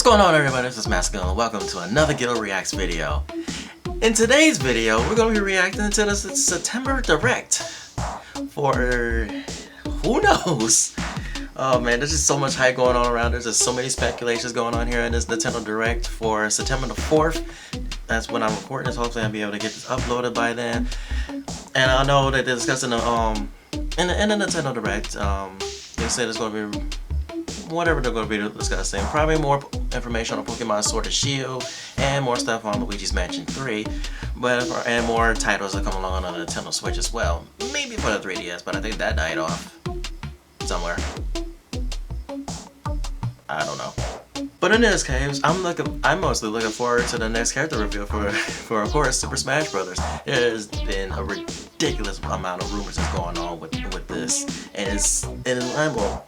going on, everybody? This is masterguil and welcome to another Guil Reacts video. In today's video, we're going to be reacting to the September Direct for who knows? Oh man, there's just so much hype going on around. There's just so many speculations going on here in this Nintendo Direct for September the 4th. That's when I'm recording this. Hopefully I'll be able to get this uploaded by then. And I know that they're discussing in the Nintendo Direct, they said it's going to be whatever they're going to be discussing. Probably more information on Pokemon Sword and Shield and more stuff on Luigi's Mansion 3, and more titles that come along on the Nintendo Switch as well. Maybe for the 3DS, but I think that died off somewhere. I don't know. But in this case, I'm mostly looking forward to the next character reveal for of course Super Smash Brothers. There's been a ridiculous amount of rumors that's going on with this, and it's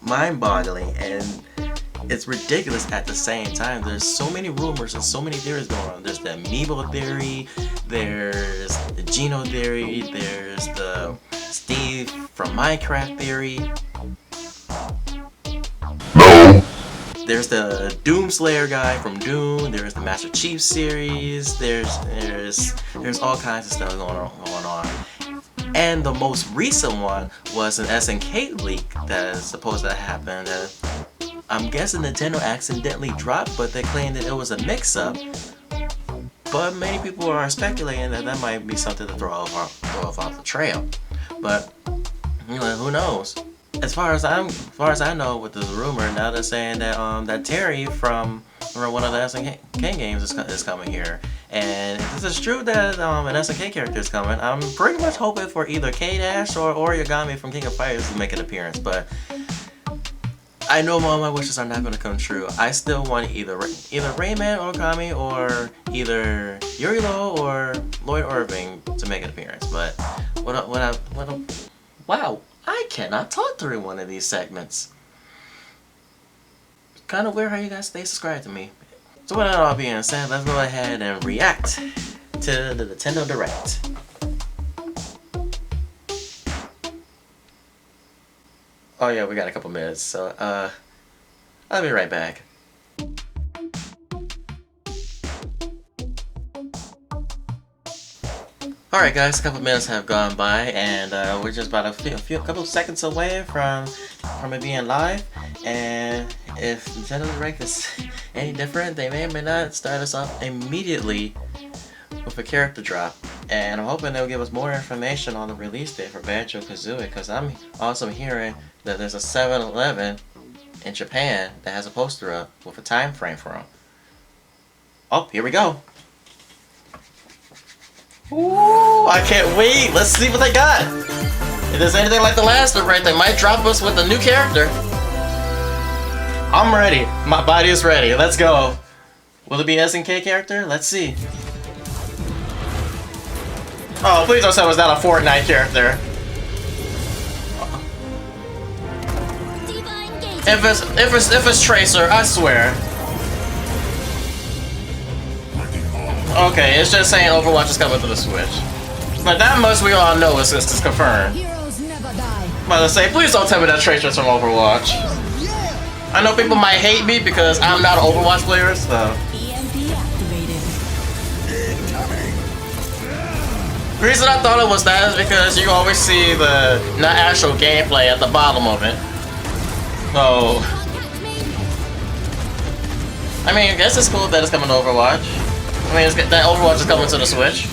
mind-boggling, and it's ridiculous at the same time. There's so many rumors and so many theories going on. There's the Amiibo theory, there's the Geno theory, there's the Steve from Minecraft theory. There's the Doomslayer guy from Doom. There's the Master Chief series. There's all kinds of stuff going on. And the most recent one was an SNK leak that is supposed to happen. That I'm guessing Nintendo accidentally dropped, but they claimed that it was a mix-up. But many people are speculating that might be something to throw off the trail. But you know, who knows? As far as I know, with this rumor, now they're saying that that Terry from one of the SNK games is coming here, and if this is true that an SNK character is coming, I'm pretty much hoping for either K-Dash or Origami from King of Fighters to make an appearance. But I know all my wishes are not going to come true. I still want either Rayman Origami or either Yurilo or Lloyd Irving to make an appearance. But wow. I cannot talk during one of these segments. It's kind of weird how you guys stay subscribed to me. So with that all being said, let's go ahead and react to the Nintendo Direct. Oh yeah, we got a couple minutes, so I'll be right back. Alright guys, a couple minutes have gone by, and we're just about a couple seconds away from it being live. And if Nintendo Direct is any different, they may or may not start us off immediately with a character drop. And I'm hoping they'll give us more information on the release date for Banjo-Kazooie, because I'm also hearing that there's a 7-Eleven in Japan that has a poster up with a time frame for them. Oh, here we go. Ooh, I can't wait. Let's see what they got. If there's anything like the last Direct, they might drop us with a new character. I'm ready. My body is ready. Let's go. Will it be an SNK character? Let's see. Oh, please don't tell me it's not a Fortnite character. If it's Tracer, I swear. Okay, it's just saying Overwatch is coming to the Switch. But that much we all know is confirmed. But let's say, please don't tell me that Tracer's from Overwatch. I know people might hate me because I'm not an Overwatch player, so. The reason I thought it was that is because you always see the not actual gameplay at the bottom of it. So, I mean, I guess it's cool that it's coming to Overwatch. I mean, that Overwatch is coming to the Switch.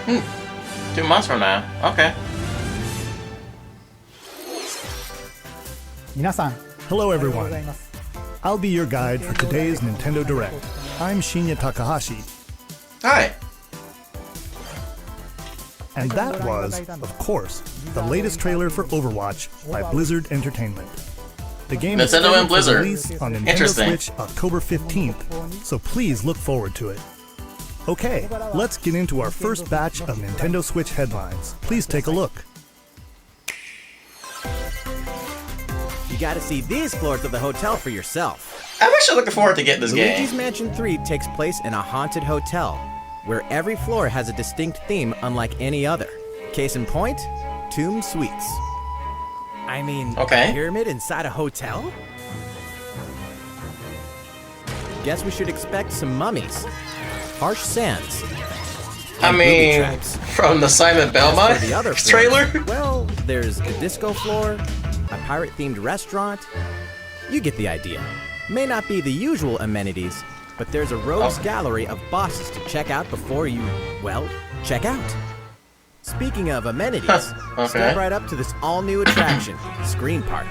Hmm. 2 months from now. Okay. Hello everyone. I'll be your guide for today's Nintendo Direct. I'm Shinya Takahashi. Hi. And that was, of course, the latest trailer for Overwatch by Blizzard Entertainment. The game is scheduled for release on Nintendo Switch October 15th, so please look forward to it. Okay, let's get into our first batch of Nintendo Switch headlines. Please take a look. You gotta see these floors of the hotel for yourself. I'm actually looking forward to getting this Luigi's game. Mansion 3 takes place in a haunted hotel, where every floor has a distinct theme unlike any other. Case in point, Tomb Suites. I mean, Okay. a pyramid inside a hotel? Guess we should expect some mummies, harsh sands, I and booby mean, traps. from the Simon As Belmont for the other floors, trailer? well, there's a disco floor, a pirate-themed restaurant. You get the idea. May not be the usual amenities, but there's a rogues gallery of bosses to check out before you, well, check out. Speaking of amenities, Okay. step right up to this all-new attraction, Screen Park.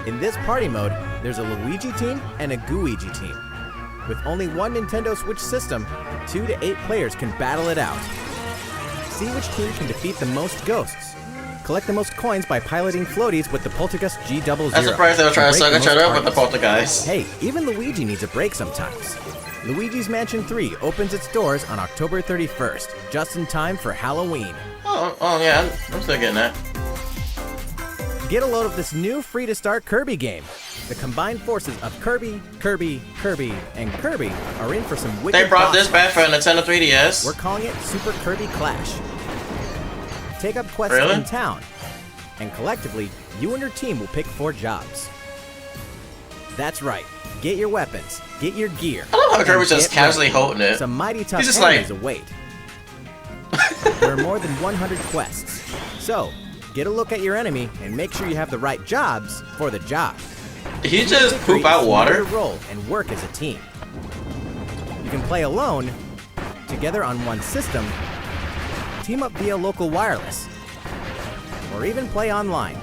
In this party mode, there's a Luigi team and a Gooigi team. With only one Nintendo Switch system, 2 to 8 players can battle it out. See which team can defeat the most ghosts. Collect the most coins by piloting floaties with the Poltergust G00. I'm surprised they were trying to suck each other up with the poltergeist. Hey, even Luigi needs a break sometimes. Luigi's Mansion 3 opens its doors on October 31st, just in time for Halloween. Oh yeah, I'm still getting that. Get a load of this new free-to-start Kirby game. The combined forces of Kirby, and Kirby are in for some wicked They brought boss this back for a fights. Nintendo 3DS. We're calling it Super Kirby Clash. Take up quests Really? in town, and collectively, you and your team will pick 4 jobs. That's right. Get your weapons, get your gear. I love how and Kirby's just get casually ready. holding it. Some mighty tough He's just enemies like- await. There are more than 100 quests, so get a look at your enemy and make sure you have the right jobs for the job. Did he just Victory poop out is know water? your role and work as a team. You can play alone, together on one system, team up via local wireless, or even play online.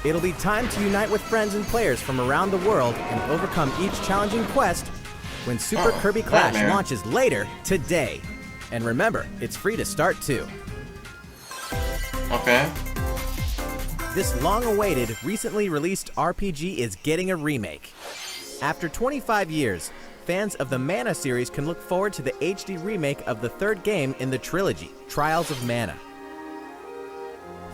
It'll be time to unite with friends and players from around the world and overcome each challenging quest when Super Kirby Clash nightmare. launches later today. And remember, it's free to start too. Okay. This long-awaited, recently released RPG is getting a remake. After 25 years, fans of the Mana series can look forward to the HD remake of the third game in the trilogy, Trials of Mana.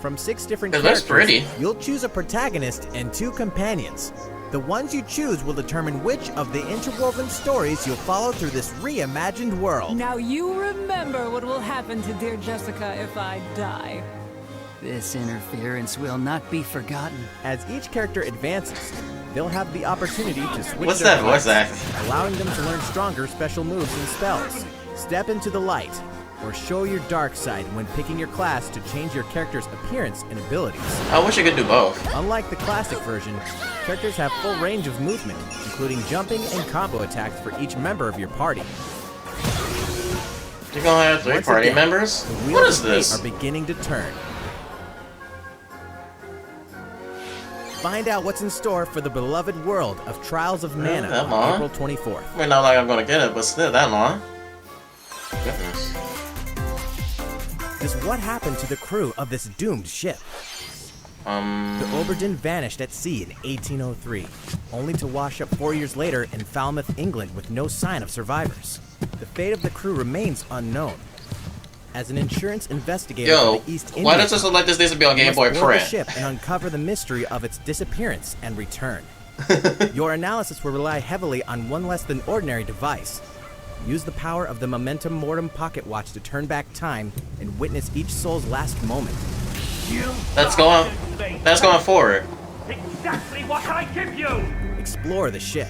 From 6 different It looks characters, pretty. you'll choose a protagonist and 2 companions. The ones you choose will determine which of the interwoven stories you'll follow through this reimagined world. Now you remember what will happen to dear Jessica if I die. This interference will not be forgotten. As each character advances, they'll have the opportunity to switch What's their that voice classes, act? allowing them to learn stronger special moves and spells. Step into the light, or show your dark side when picking your class to change your character's appearance and abilities. I wish I could do both. Unlike the classic version, characters have full range of movement, including jumping and combo attacks for each member of your party. You're gonna have 3 Once party again, members? the What wheels is of fate this? are beginning to turn. Find out what's in store for the beloved world of Trials of Mana that on long? April 24th. I mean, not like I'm gonna get it, but still that long. Goodness. Just what happened to the crew of this doomed ship? The Overdue vanished at sea in 1803, only to wash up 4 years later in Falmouth, England with no sign of survivors. The fate of the crew remains unknown. As an insurance investigator Yo, for the East India why does this look like this needs to be on you Game must Boy board the Print? ship and uncover the mystery of its disappearance and return. Your analysis will rely heavily on one less than ordinary device. Use the power of the Momentum Mortem pocket watch to turn back time and witness each soul's last moment. That's going forward. Exactly what I give you! Explore the ship.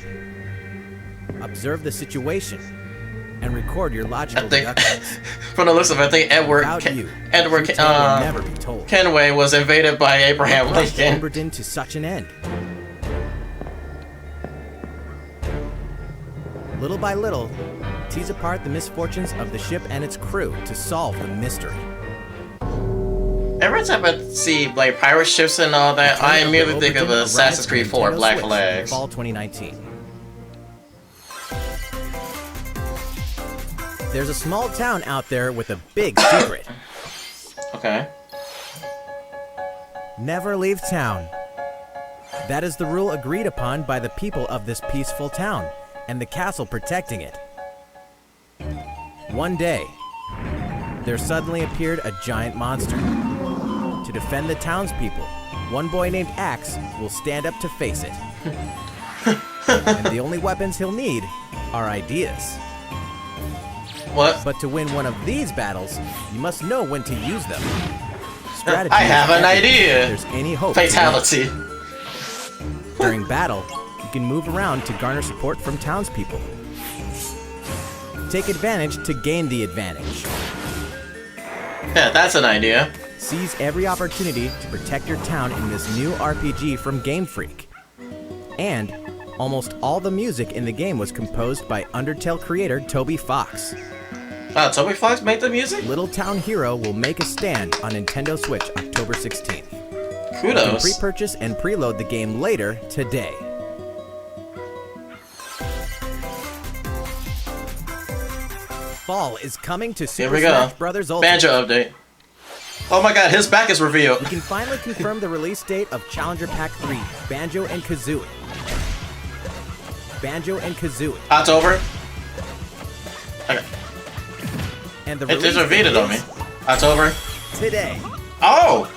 Observe the situation. And record your I logical think, deductions. from the list of, I think Without you, Edward the tale will never be told. Kenway was invaded by Abraham What brought the Lincoln. Overdue to such an end? Little by little, tease apart the misfortunes of the ship and its crew to solve the mystery. Every time I see like pirate ships and all that, I immediately think of Overdue Assassin's arrives Creed on 4 Nintendo Black Switch in Flags. Fall 2019. There's a small town out there with a big secret. Okay. Never leave town. That is the rule agreed upon by the people of this peaceful town, and the castle protecting it. One day, there suddenly appeared a giant monster. To defend the townspeople, one boy named Axe will stand up to face it. And the only weapons he'll need are ideas. What? But to win one of these battles, you must know when to use them. Strategy I have an if idea. there's any hope. Fatality. During battle, you can move around to garner support from townspeople. Take advantage to gain the advantage. Yeah, that's an idea. Seize every opportunity to protect your town in this new RPG from Game Freak. And almost all the music in the game was composed by Undertale creator Toby Fox. Toby Fox made the music? Little Town Hero will make a stand on Nintendo Switch October 16th. You can Kudos. pre-purchase and preload the game later today. Fall is coming to Here Super we go. Smash Bros. Ultimate. Banjo update. Oh my god, his back is revealed. We can finally confirm the release date of Challenger Pack 3, Banjo and Kazooie. Banjo and Kazooie. October. Okay. And the It release just revealed date on me. is October. today. Oh!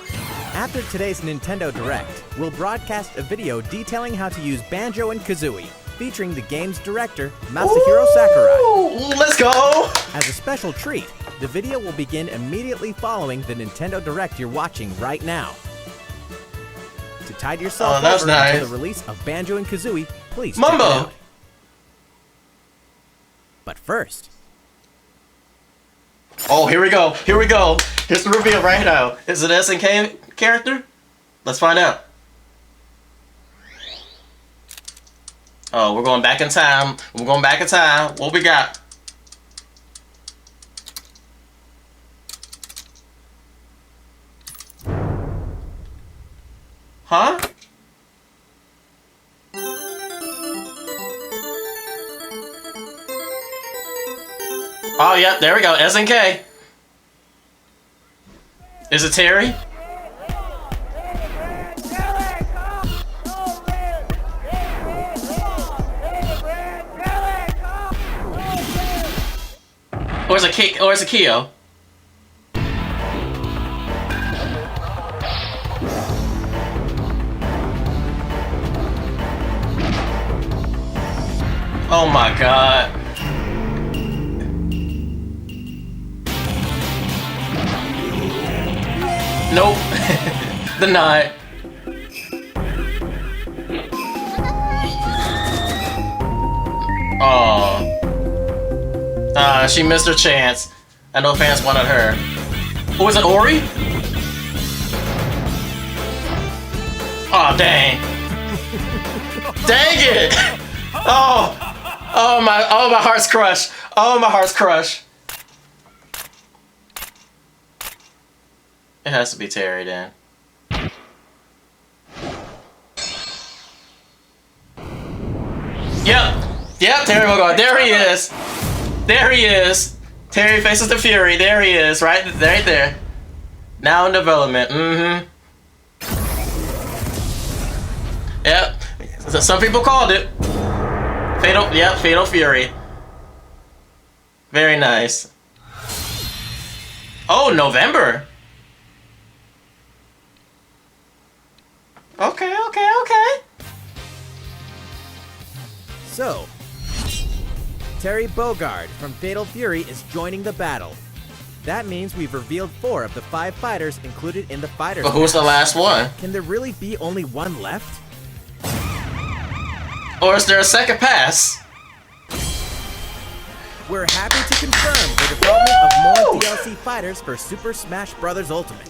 After today's Nintendo Direct, we'll broadcast a video detailing how to use Banjo and Kazooie, featuring the game's director, Masahiro Sakurai. Ooh, let's go! As a special treat, the video will begin immediately following the Nintendo Direct you're watching right now. To tide yourself that's over nice. until the release of Banjo and Kazooie, please check Mumbo. it out. But first, Oh, here we go. Here we go. Here's the reveal right now. Is it an SNK character? Let's find out. Oh, we're going back in time. We're going back in time. What we got? Huh? Oh, yep, there we go. SNK. Is it Terry? Or is it Kyo? Oh my god. Nope. Denied. Oh. She missed her chance. I know fans wanted her. Oh, is it Ori? Oh, dang. Dang it! Oh my heart's crushed. Oh, my heart's crushed. It has to be Terry then. Yep, Terry Bogard. There he is. There he is. Terry faces the Fury. There he is. Right there. Now in development. Mm-hmm. Yep. Some people called it. Fatal Fury. Very nice. Oh, November. Okay. so, Terry Bogard from Fatal Fury is joining the battle. That means we've revealed 4 of the 5 fighters included in the fighters. But who's the last one? Can there really be only one left? Or is there a second pass? We're happy to confirm the development of more DLC fighters for Super Smash Bros. Ultimate.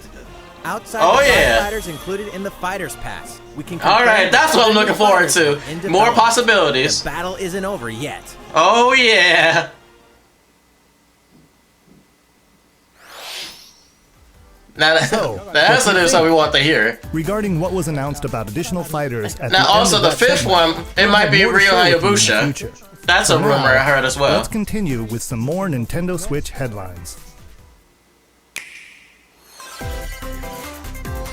Outside the 5 fighters included in the Fighters Pass, we can confirm Alright, that's what I'm looking forward to. More possibilities. The battle isn't over yet. Oh yeah. Now that's the news that we want to hear. Regarding what was announced about additional fighters at Now the also end of the that 5th segment, one, it might be more to Ryo share with you in the Hayabusa. future. That's a For rumor now, I heard as well. Let's continue with some more Nintendo Switch headlines.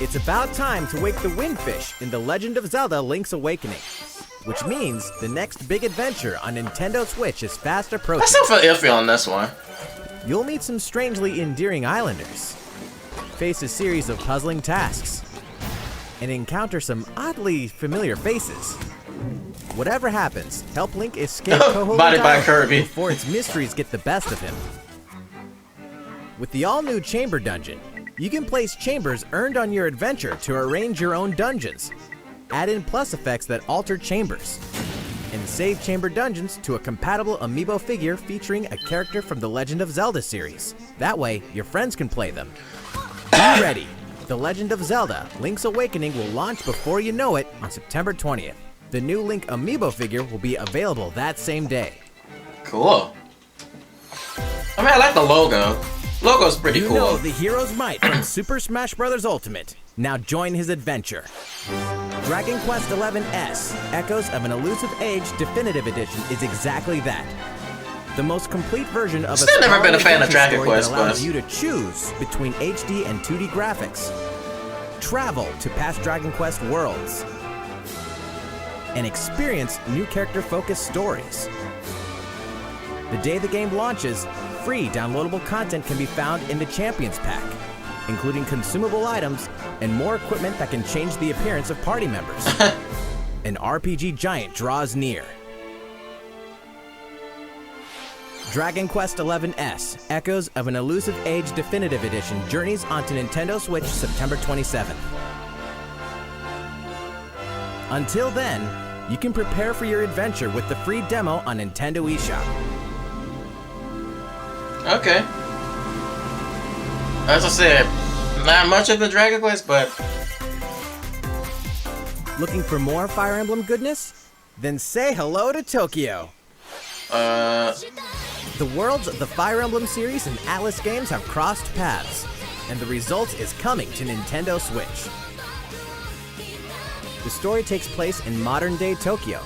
It's about time to wake the Windfish in The Legend of Zelda Link's Awakening, which means the next big adventure on Nintendo Switch is fast I approaching. still feel iffy on this one. you'll meet some strangely endearing islanders, face a series of puzzling tasks, and encounter some oddly familiar faces. Whatever happens, help Link escape Koholint's Bodied by Island Kirby. before its mysteries get the best of him. With the all-new Chamber Dungeon, you can place chambers earned on your adventure to arrange your own dungeons, add in plus effects that alter chambers, and save chamber dungeons to a compatible amiibo figure featuring a character from the Legend of Zelda series. That way, your friends can play them. Be ready! The Legend of Zelda: Link's Awakening will launch before you know it on September 20th. The new Link amiibo figure will be available that same day. Cool. I mean, I like the logo. Logo's pretty cool. You know the hero's might from Super Smash Bros. Ultimate. Now join his adventure. Dragon Quest XI-S, Echoes of an Elusive Age Definitive Edition is exactly that. The most complete version of Still never been a fan of Dragon story Quest, that allows but you to choose between HD and 2D graphics. Travel to past Dragon Quest worlds and experience new character-focused stories. The day the game launches, free downloadable content can be found in the Champions Pack, including consumable items and more equipment that can change the appearance of party members. An RPG giant draws near. Dragon Quest XI-S, Echoes of an Elusive Age Definitive Edition journeys onto Nintendo Switch September 27th. Until then, you can prepare for your adventure with the free demo on Nintendo eShop. okay. As I said, not much of the Dragon Quest, but Looking for more Fire Emblem goodness? Then say hello to Tokyo. The worlds of the Fire Emblem series and Atlas games have crossed paths, and the result is coming to Nintendo Switch. The story takes place in modern-day Tokyo,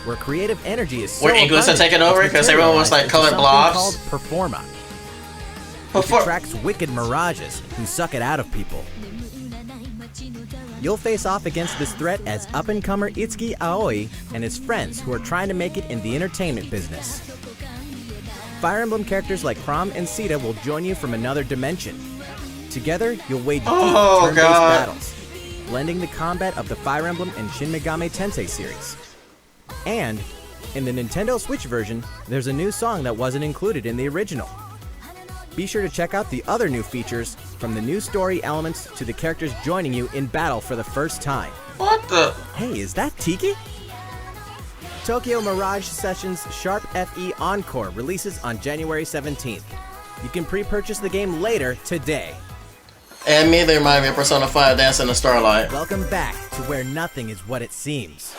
where creative energy is so were English abundant, taking over it's because everyone was like materialized colored into something blobs? called Performa, which attracts wicked mirages who suck it out of people. You'll face off against this threat as up-and-comer Itsuki Aoi and his friends who are trying to make it in the entertainment business. Fire Emblem characters like Chrom and Sita will join you from another dimension. Together, you'll wage deep turn-based battles, blending the combat of the Fire Emblem and Shin Megami Tensei series. And, in the Nintendo Switch version, there's a new song that wasn't included in the original. Be sure to check out the other new features, from the new story elements to the characters joining you in battle for the first time. What the? Hey, is that Tiki? Tokyo Mirage Sessions Sharp FE Encore releases on January 17th. You can pre-purchase the game later today. And me, they remind me of Persona 5 Dance in the Starlight. Welcome back to where nothing is what it seems.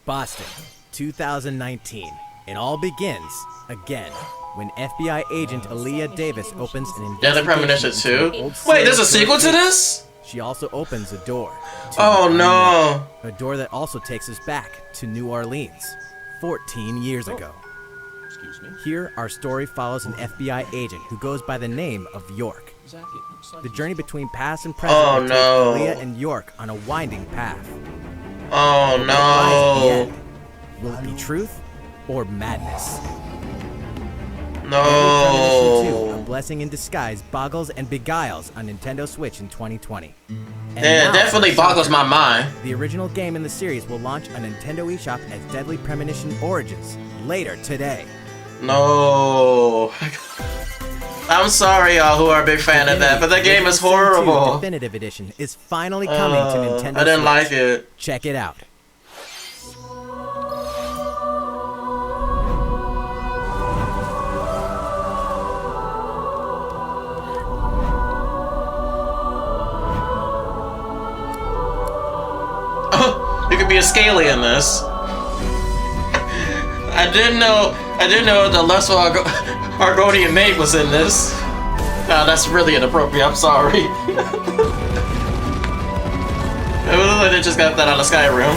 Boston, 2019. It all begins again when FBI agent Aaliyah Davis opens an Deadly Premonition investigation 2? into old Wait, there's a serial sequel to killer this? She also opens a door. to Oh an no. unknown- A door that also takes us back to New Orleans, 14 years ago. Here, our story follows an FBI agent who goes by the name of York. The journey between past and present Oh, will take no. Aaliyah and York on a winding path. Oh What lies at the no. end? Will it be truth or madness? Premonition 2, A No. Blessing in Disguise boggles and beguiles on Nintendo Switch in 2020. And Yeah, now it definitely for a boggles shocker. my mind. The original game in the series will launch on Nintendo eShop as Deadly Premonition Origins later today. No. I'm sorry, y'all who are a big fan of that, but the game is Original Sin 2 horrible. Definitive Edition is finally coming to Nintendo I didn't Switch. like it. Check it out. You could be a scaly in this. I didn't know the Lesser Argonian maid was in this. No, that's really inappropriate, I'm sorry. It was like they just got that out of Skyrim.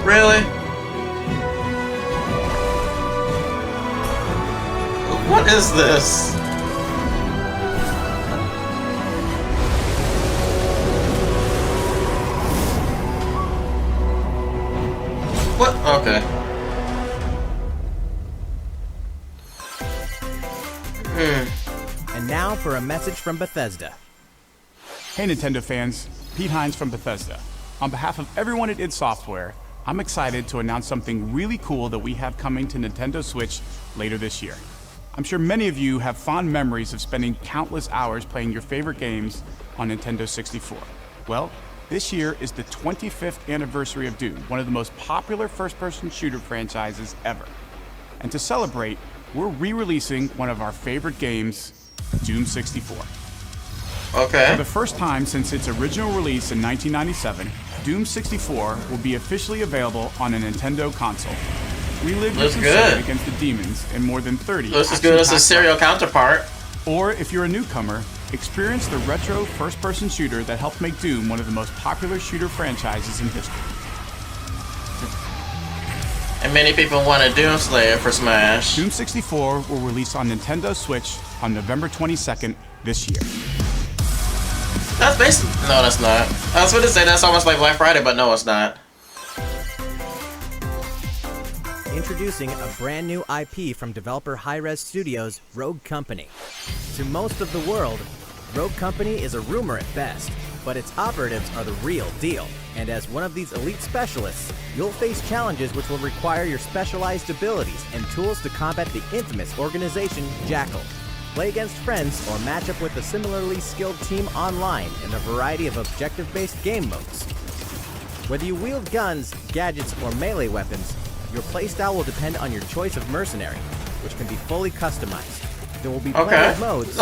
Really? What is this? And now for a message from Bethesda. Hey Nintendo fans, Pete Hines from Bethesda. On behalf of everyone at id Software, I'm excited to announce something really cool that we have coming to Nintendo Switch later this year. I'm sure many of you have fond memories of spending countless hours playing your favorite games on Nintendo 64. Well, this year is the 25th anniversary of Doom, one of the most popular first-person shooter franchises ever. And to celebrate, we're re-releasing one of our favorite games, Doom 64. Okay. For the first time since its original release in 1997, Doom 64 will be officially available on a Nintendo console. Relive your crusade against the demons in more than 30 looks as good as a serial counterpart. Or if you're a newcomer, experience the retro first-person shooter that helped make Doom one of the most popular shooter franchises in history. And many people wanted Doomslayer for Smash. Doom 64 will release on Nintendo Switch on November 22nd this year. That's basically... No, that's not. I was going to say that's almost like Black Friday, but no, it's not. Introducing a brand new IP from developer Hi-Rez Studios, Rogue Company. To most of the world, Rogue Company is a rumor at best, but its operatives are the real deal. And as one of these elite specialists, you'll face challenges which will require your specialized abilities and tools to combat the infamous organization Jackal. Play against friends or match up with a similarly skilled team online in a variety of objective-based game modes. Whether you wield guns, gadgets, or melee weapons, your playstyle will depend on your choice of mercenary, which can be fully customized. There will be plenty of modes,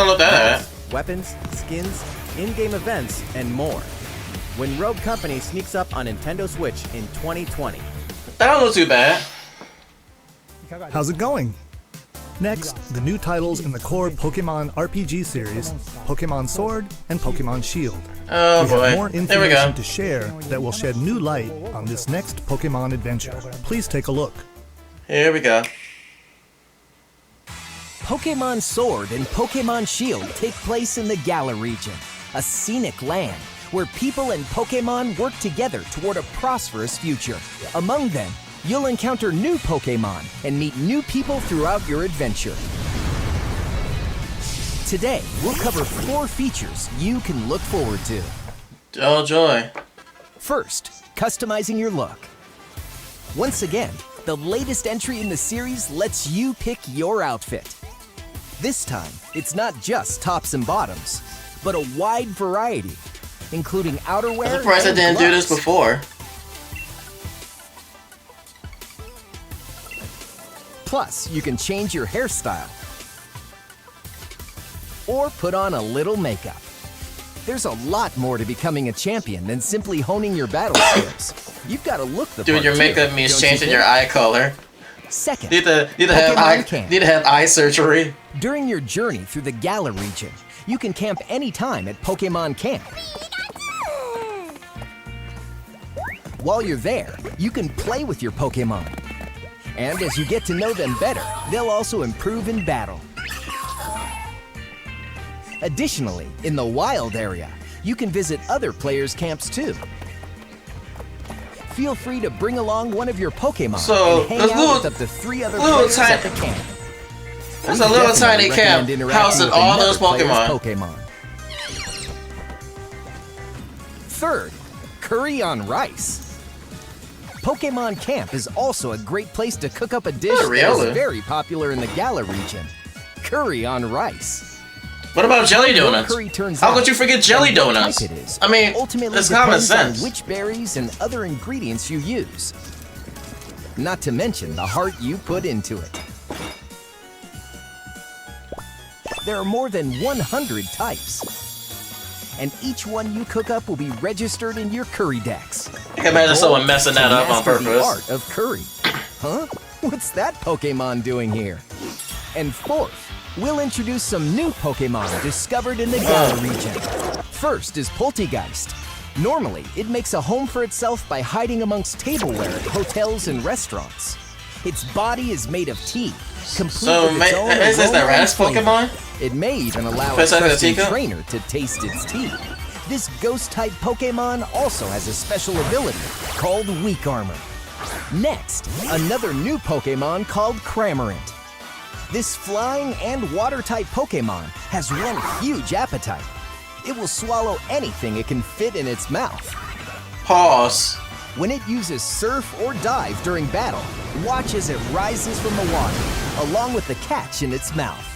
weapons, skins, in-game events, and more. When Rogue Company sneaks up on Nintendo Switch in 2020. That don't look too bad. How's it going? Next, the new titles in the core Pokemon RPG series, Pokemon Sword and Pokemon Shield. Oh boy. We have more information to share that will shed new light on this next Pokemon adventure. Please take a look. Here we go. Pokemon Sword and Pokemon Shield take place in the Galar region, a scenic land where people and Pokemon work together toward a prosperous future. Among them, you'll encounter new Pokemon and meet new people throughout your adventure. Today, we'll cover 4 features you can look forward to. Oh joy. First, customizing your look. Once again, the latest entry in the series lets you pick your outfit. This time, it's not just tops and bottoms, but a wide variety, including outerwear. I'm surprised I didn't do this before. Plus, you can change your hairstyle or put on a little makeup. There's a lot more to becoming a champion than simply honing your battle skills. You've got to look the part. Dude, your makeup means changing your eye color. Second, need to have eye surgery. During your journey through the Galar region, you can camp anytime at Pokemon Camp. While you're there, you can play with your Pokemon. And as you get to know them better, they'll also improve in battle. Additionally, in the wild area, you can visit other players' camps too. Feel free to bring along one of your Pokemon and hang out with up to 3 other players at the camp. There's a little tiny camp housing all those Pokemon. Third, curry on rice. Pokemon Camp is also a great place to cook up a dish that is very popular in the Galar region. Curry on rice. What about jelly donuts? How could you forget jelly donuts? I mean, it's common sense. On which berries and other ingredients you use. Not to mention the heart you put into it. There are more than 100 types. And each one you cook up will be registered in your curry decks. I can imagine someone messing that up on purpose. The art of curry. Huh? What's that Pokemon doing here? And fourth, we'll introduce some new Pokemon discovered in the Galar region. First is Poltegeist. Normally, it makes a home for itself by hiding amongst tableware at hotels and restaurants. Its body is made of tea, complete with its own is this the rest Pokemon? It may even allow a trusted trainer to taste its tea. This ghost-type Pokemon also has a special ability called Weak Armor. Next, another new Pokemon called Cramorant. This flying and water-type Pokemon has one huge appetite. It will swallow anything it can fit in its mouth. Pause. When it uses Surf or Dive during battle, watch as it rises from the water, along with the catch in its mouth.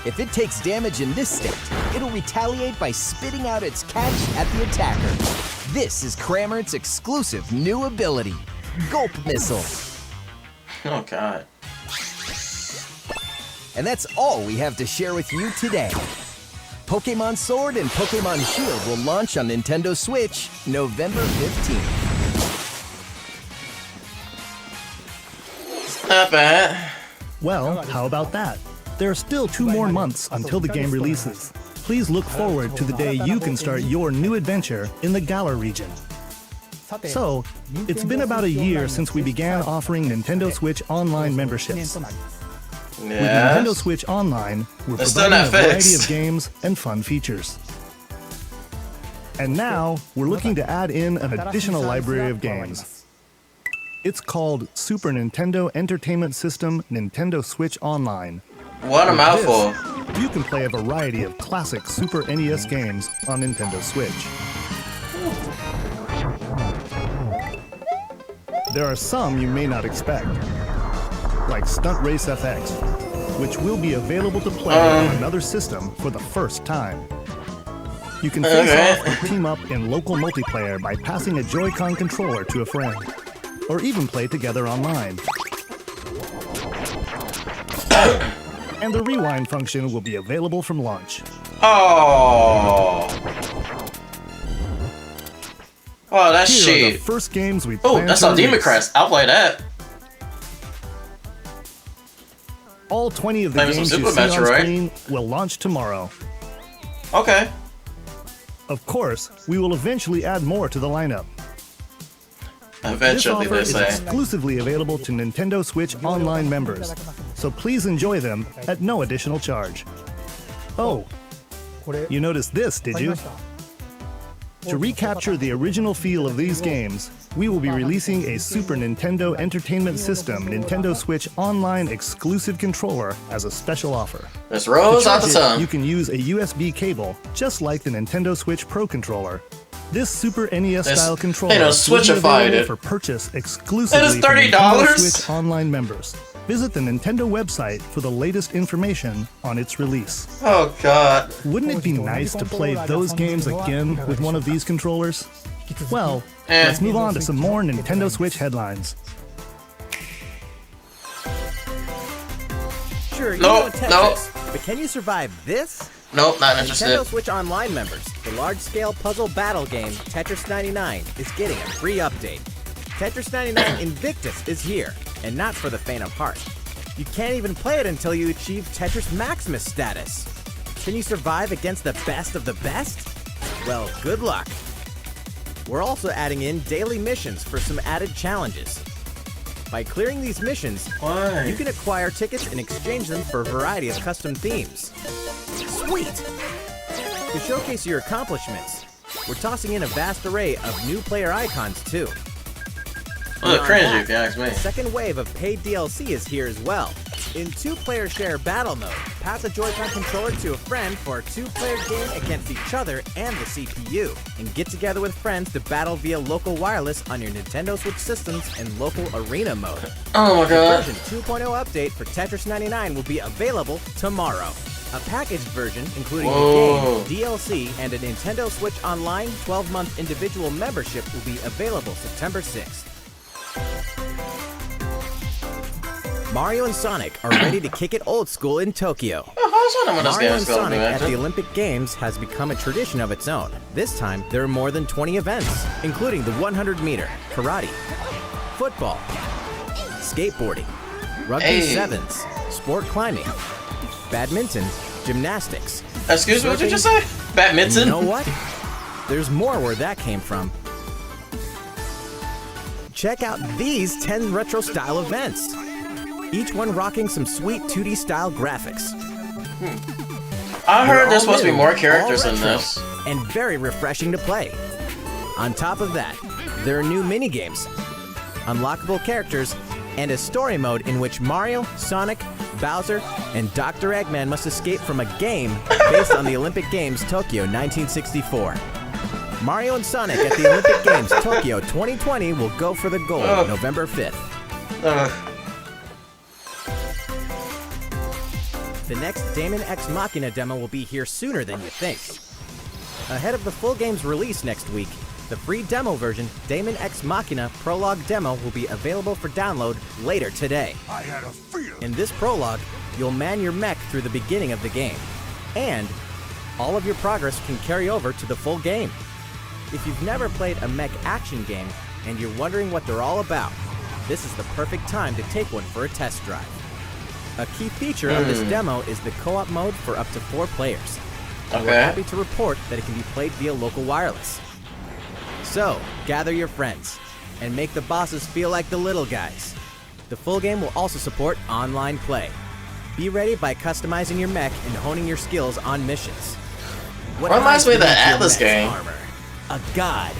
If it takes damage in this state, it'll retaliate by spitting out its catch at the attacker. This is Cramorant's exclusive new ability, Gulp Missile. Oh god. And that's all we have to share with you today. Pokemon Sword and Pokemon Shield will launch on Nintendo Switch November 15th. Not bad. Well, how about that? There are still 2 more months until the game releases. Please look forward to the day you can start your new adventure in the Galar region. So, it's been about a year since we began offering Nintendo Switch Online memberships. With Nintendo Switch Online, we're It's providing a still not variety fixed. of games and fun features. And now, we're looking to add in an additional library of games. It's called Super Nintendo Entertainment System Nintendo Switch Online. What a With mouthful. this, you can play a variety of classic Super NES games on Nintendo Switch. There are some you may not expect, like Stunt Race FX, which will be available to play on another system for the first time. You can face off or team up in local multiplayer by passing a Joy-Con controller to a friend, or even play together online. And the rewind function will be available from launch. Oh. Oh, that's Here are the cheap. first games we Oh, plan that's to on Demon release. Crest. I'll play that. All 20 of the Maybe some games you Super see on Metroid. screen will launch tomorrow. Okay. Of course, we will eventually add more to the lineup. Eventually, This offer they is say. exclusively available to Nintendo Switch Online members, so please enjoy them at no additional charge. Oh, you noticed this, did you? To recapture the original feel of these games, we will be releasing a Super Nintendo Entertainment System Nintendo Switch Online exclusive controller as a special offer. Let's To rose out charge the it, sun. you can use a USB cable, just like the Nintendo Switch Pro controller. This Super NES style This- controller they done will be Switchified available it. for purchase exclusively It is to $30? Nintendo Switch Online members. Visit the Nintendo website for the latest information on its release. Oh god. Wouldn't it be nice to play those games again with one of these controllers? Well, let's move on to some more Nintendo Switch headlines. Sure, you Nope, know Tetris, nope. but can you survive this? Nope, not Nintendo interested. Switch Online members, the large-scale puzzle battle game Tetris 99 is getting a free update. Tetris 99 Invictus is here, and not for the faint of heart. You can't even play it until you achieve Tetris Maximus status. Can you survive against the best of the best? Well, good luck. We're also adding in daily missions for some added challenges. By clearing these missions, Why? you can acquire tickets and exchange them for a variety of custom themes. Sweet! To showcase your accomplishments, we're tossing in a vast array of new player icons too. Oh, Beyond cringy that, if you ask me. the second wave of paid DLC is here as well. In 2-player share battle mode, pass a Joy-Con controller to a friend for a 2-player game against each other and the CPU, and get together with friends to battle via local wireless on your Nintendo Switch systems in local arena mode. Oh my The god. version 2.0 update for Tetris 99 will be available tomorrow. A packaged version, including Whoa. the game, DLC, and a Nintendo Switch Online 12-month individual membership will be available September 6th. Mario and Sonic are ready to kick it old school in Tokyo. Oh, I was wondering when this Mario game and is going to Sonic be at the mentioned. Olympic Games has become a tradition of its own. This time, there are more than 20 events, including the 100-meter, karate, football, skateboarding, rugby Hey. sevens, sport climbing, badminton, gymnastics. Excuse me, what did you just say? And Badminton? you know what? There's more where that came from. Check out these 10 retro-style events. Each one rocking some sweet 2D style graphics. I heard They're there's all supposed to be new, more all characters in retro, this. and very refreshing to play. On top of that, there are new mini games, unlockable characters, and a story mode in which Mario, Sonic, Bowser, and Dr. Eggman must escape from a game based on the Olympic Games Tokyo 1964. Mario and Sonic at the Olympic Games Tokyo 2020 will go for the gold November 5th. The next Daemon X Machina demo will be here sooner than you think. Ahead of the full game's release next week, the free demo version, Daemon X Machina Prologue Demo, will be available for download later today. I had a feeling. In this prologue, you'll man your mech through the beginning of the game, and all of your progress can carry over to the full game. If you've never played a mech action game and you're wondering what they're all about, this is the perfect time to take one for a test drive. A key feature of this demo is the co-op mode for up to 4 players. We're happy to report that it can be played via local wireless. So, gather your friends and make the bosses feel like the little guys. The full game will also support online play. Be ready by customizing your mech and honing your skills on missions. What reminds me of that Atlas game? Armor? A god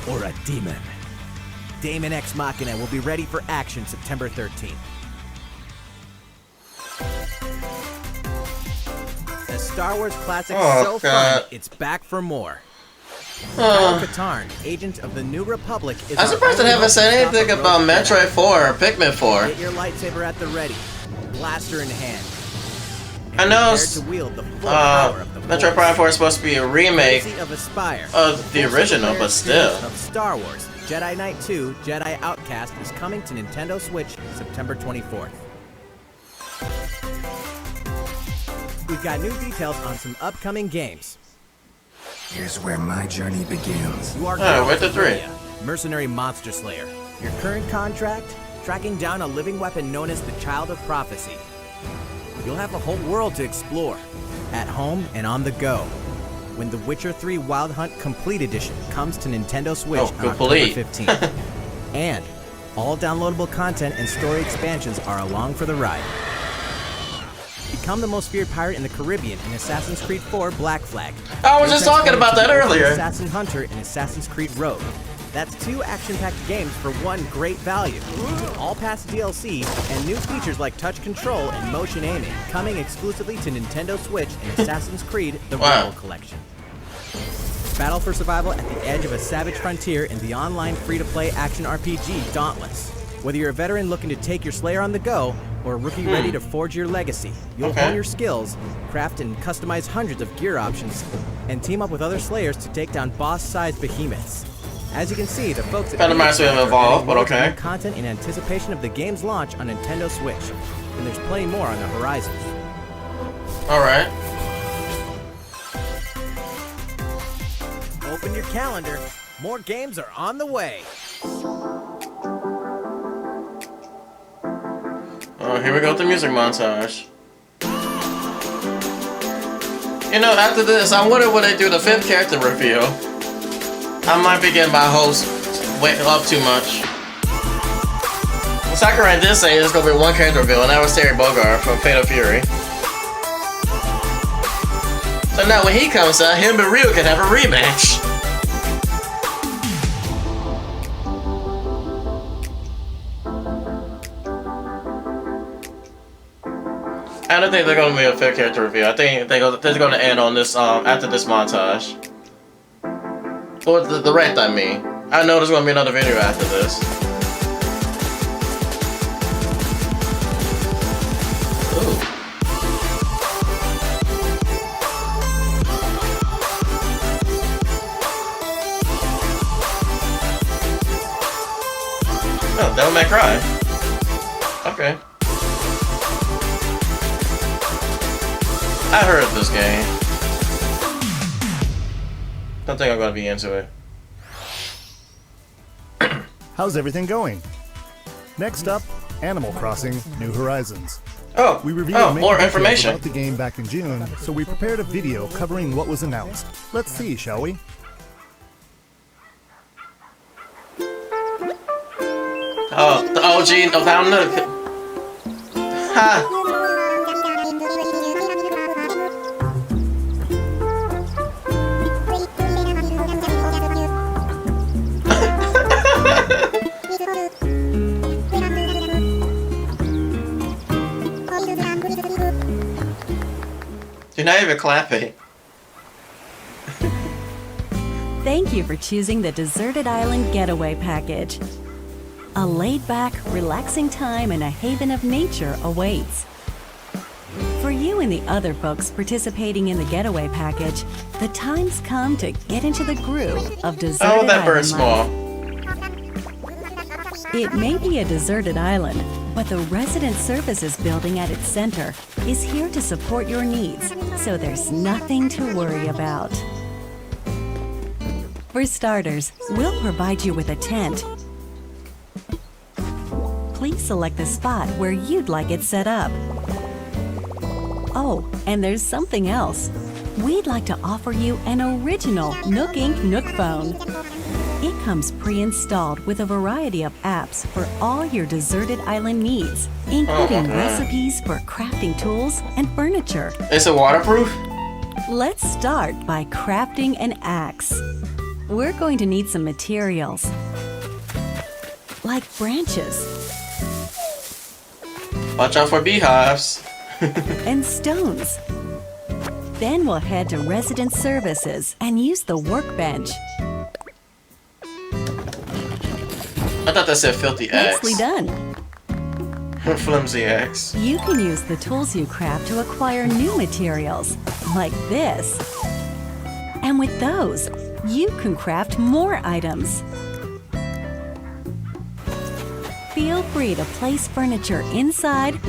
or a demon? Daemon X Machina will be ready for action September 13th. A Star Wars classic so fun, it's back for more. Kyle Katarn, agent of the New Republic, is I'm surprised they haven't said anything about Metroid 4 or Pikmin 4. Get your lightsaber at the ready, blaster in hand. I know to wield the full power of the Metroid Prime 4 is supposed to be a remake of Aspire, of the original, but still. Of Star Wars, Jedi Knight 2, Jedi Outcast is coming to Nintendo Switch September 24th. We've got new details on some upcoming games. Here's where my journey begins. You are with the 3. Mercenary Monster Slayer. Your current contract? Tracking down a living weapon known as the Child of Prophecy. You'll have a whole world to explore, at home and on the go, when The Witcher 3 Wild Hunt Complete Edition comes to Nintendo Switch on October 15th. And all downloadable content and story expansions are along for the ride. Become the most feared pirate in the Caribbean in Assassin's Creed 4 Black Flag. I was just talking about that earlier. Assassin Hunter in Assassin's Creed Rogue. That's 2 action-packed games for one great value. All past DLC and new features like touch control and motion aiming coming exclusively to Nintendo Switch in Assassin's Creed The Rebel Collection. Battle for survival at the edge of a savage frontier in the online free-to-play action RPG Dauntless. Whether you're a veteran looking to take your Slayer on the go, or a rookie ready to forge your legacy, you'll hone your skills, craft and customize hundreds of gear options, and team up with other Slayers to take down boss-sized behemoths. As you can see, the folks at kind of reminds me of Evolve, but okay. Content in anticipation of the game's launch on Nintendo Switch, and there's plenty more on the horizon. All right. Open your calendar. More games are on the way. Oh, here we go with the music montage. You know, after this, I wonder when they do the 5th character reveal. I might be getting my hopes way up too much. Well, Sakurai did say there's gonna be 1 character reveal, and that was Terry Bogard from Fatal Fury. So now when he comes out, him and Ryu can have a rematch. I don't think they're gonna be a 5th character reveal. I think they're gonna end on this after this montage. Or the rant, I mean. I know there's gonna be another video after this. Ooh. Oh, Devil May Cry. Okay. I heard of this game. Don't think I'm gonna be into it. How's everything going? Next up, Animal Crossing: New Horizons. Oh, we reviewed more information about the game back in June, so we prepared a video covering what was announced. Let's see, shall we? Oh, the OG of How Nook. Ha! You're not even clapping. Thank you for choosing the Deserted Island Getaway Package. A laid-back, relaxing time in a haven of nature awaits. For you and the other folks participating in the Getaway Package, the time's come to get into the groove of Deserted Oh, that bird's Island small. life. It may be a deserted island, but the Resident Services building at its center is here to support your needs, so there's nothing to worry about. For starters, we'll provide you with a tent. Please select the spot where you'd like it set up. Oh, and there's something else. We'd like to offer you an original Nook Inc. Nook phone. It comes pre-installed with a variety of apps for all your deserted island needs, including recipes for crafting tools and furniture. Is it waterproof? Let's start by crafting an axe. We're going to need some materials, like branches Watch out for beehives. and stones. Then we'll head to Resident Services and use the workbench. I thought that said filthy axe. Nicely done. Flimsy axe. You can use the tools you craft to acquire new materials, like this. And with those, you can craft more items. Feel free to place furniture inside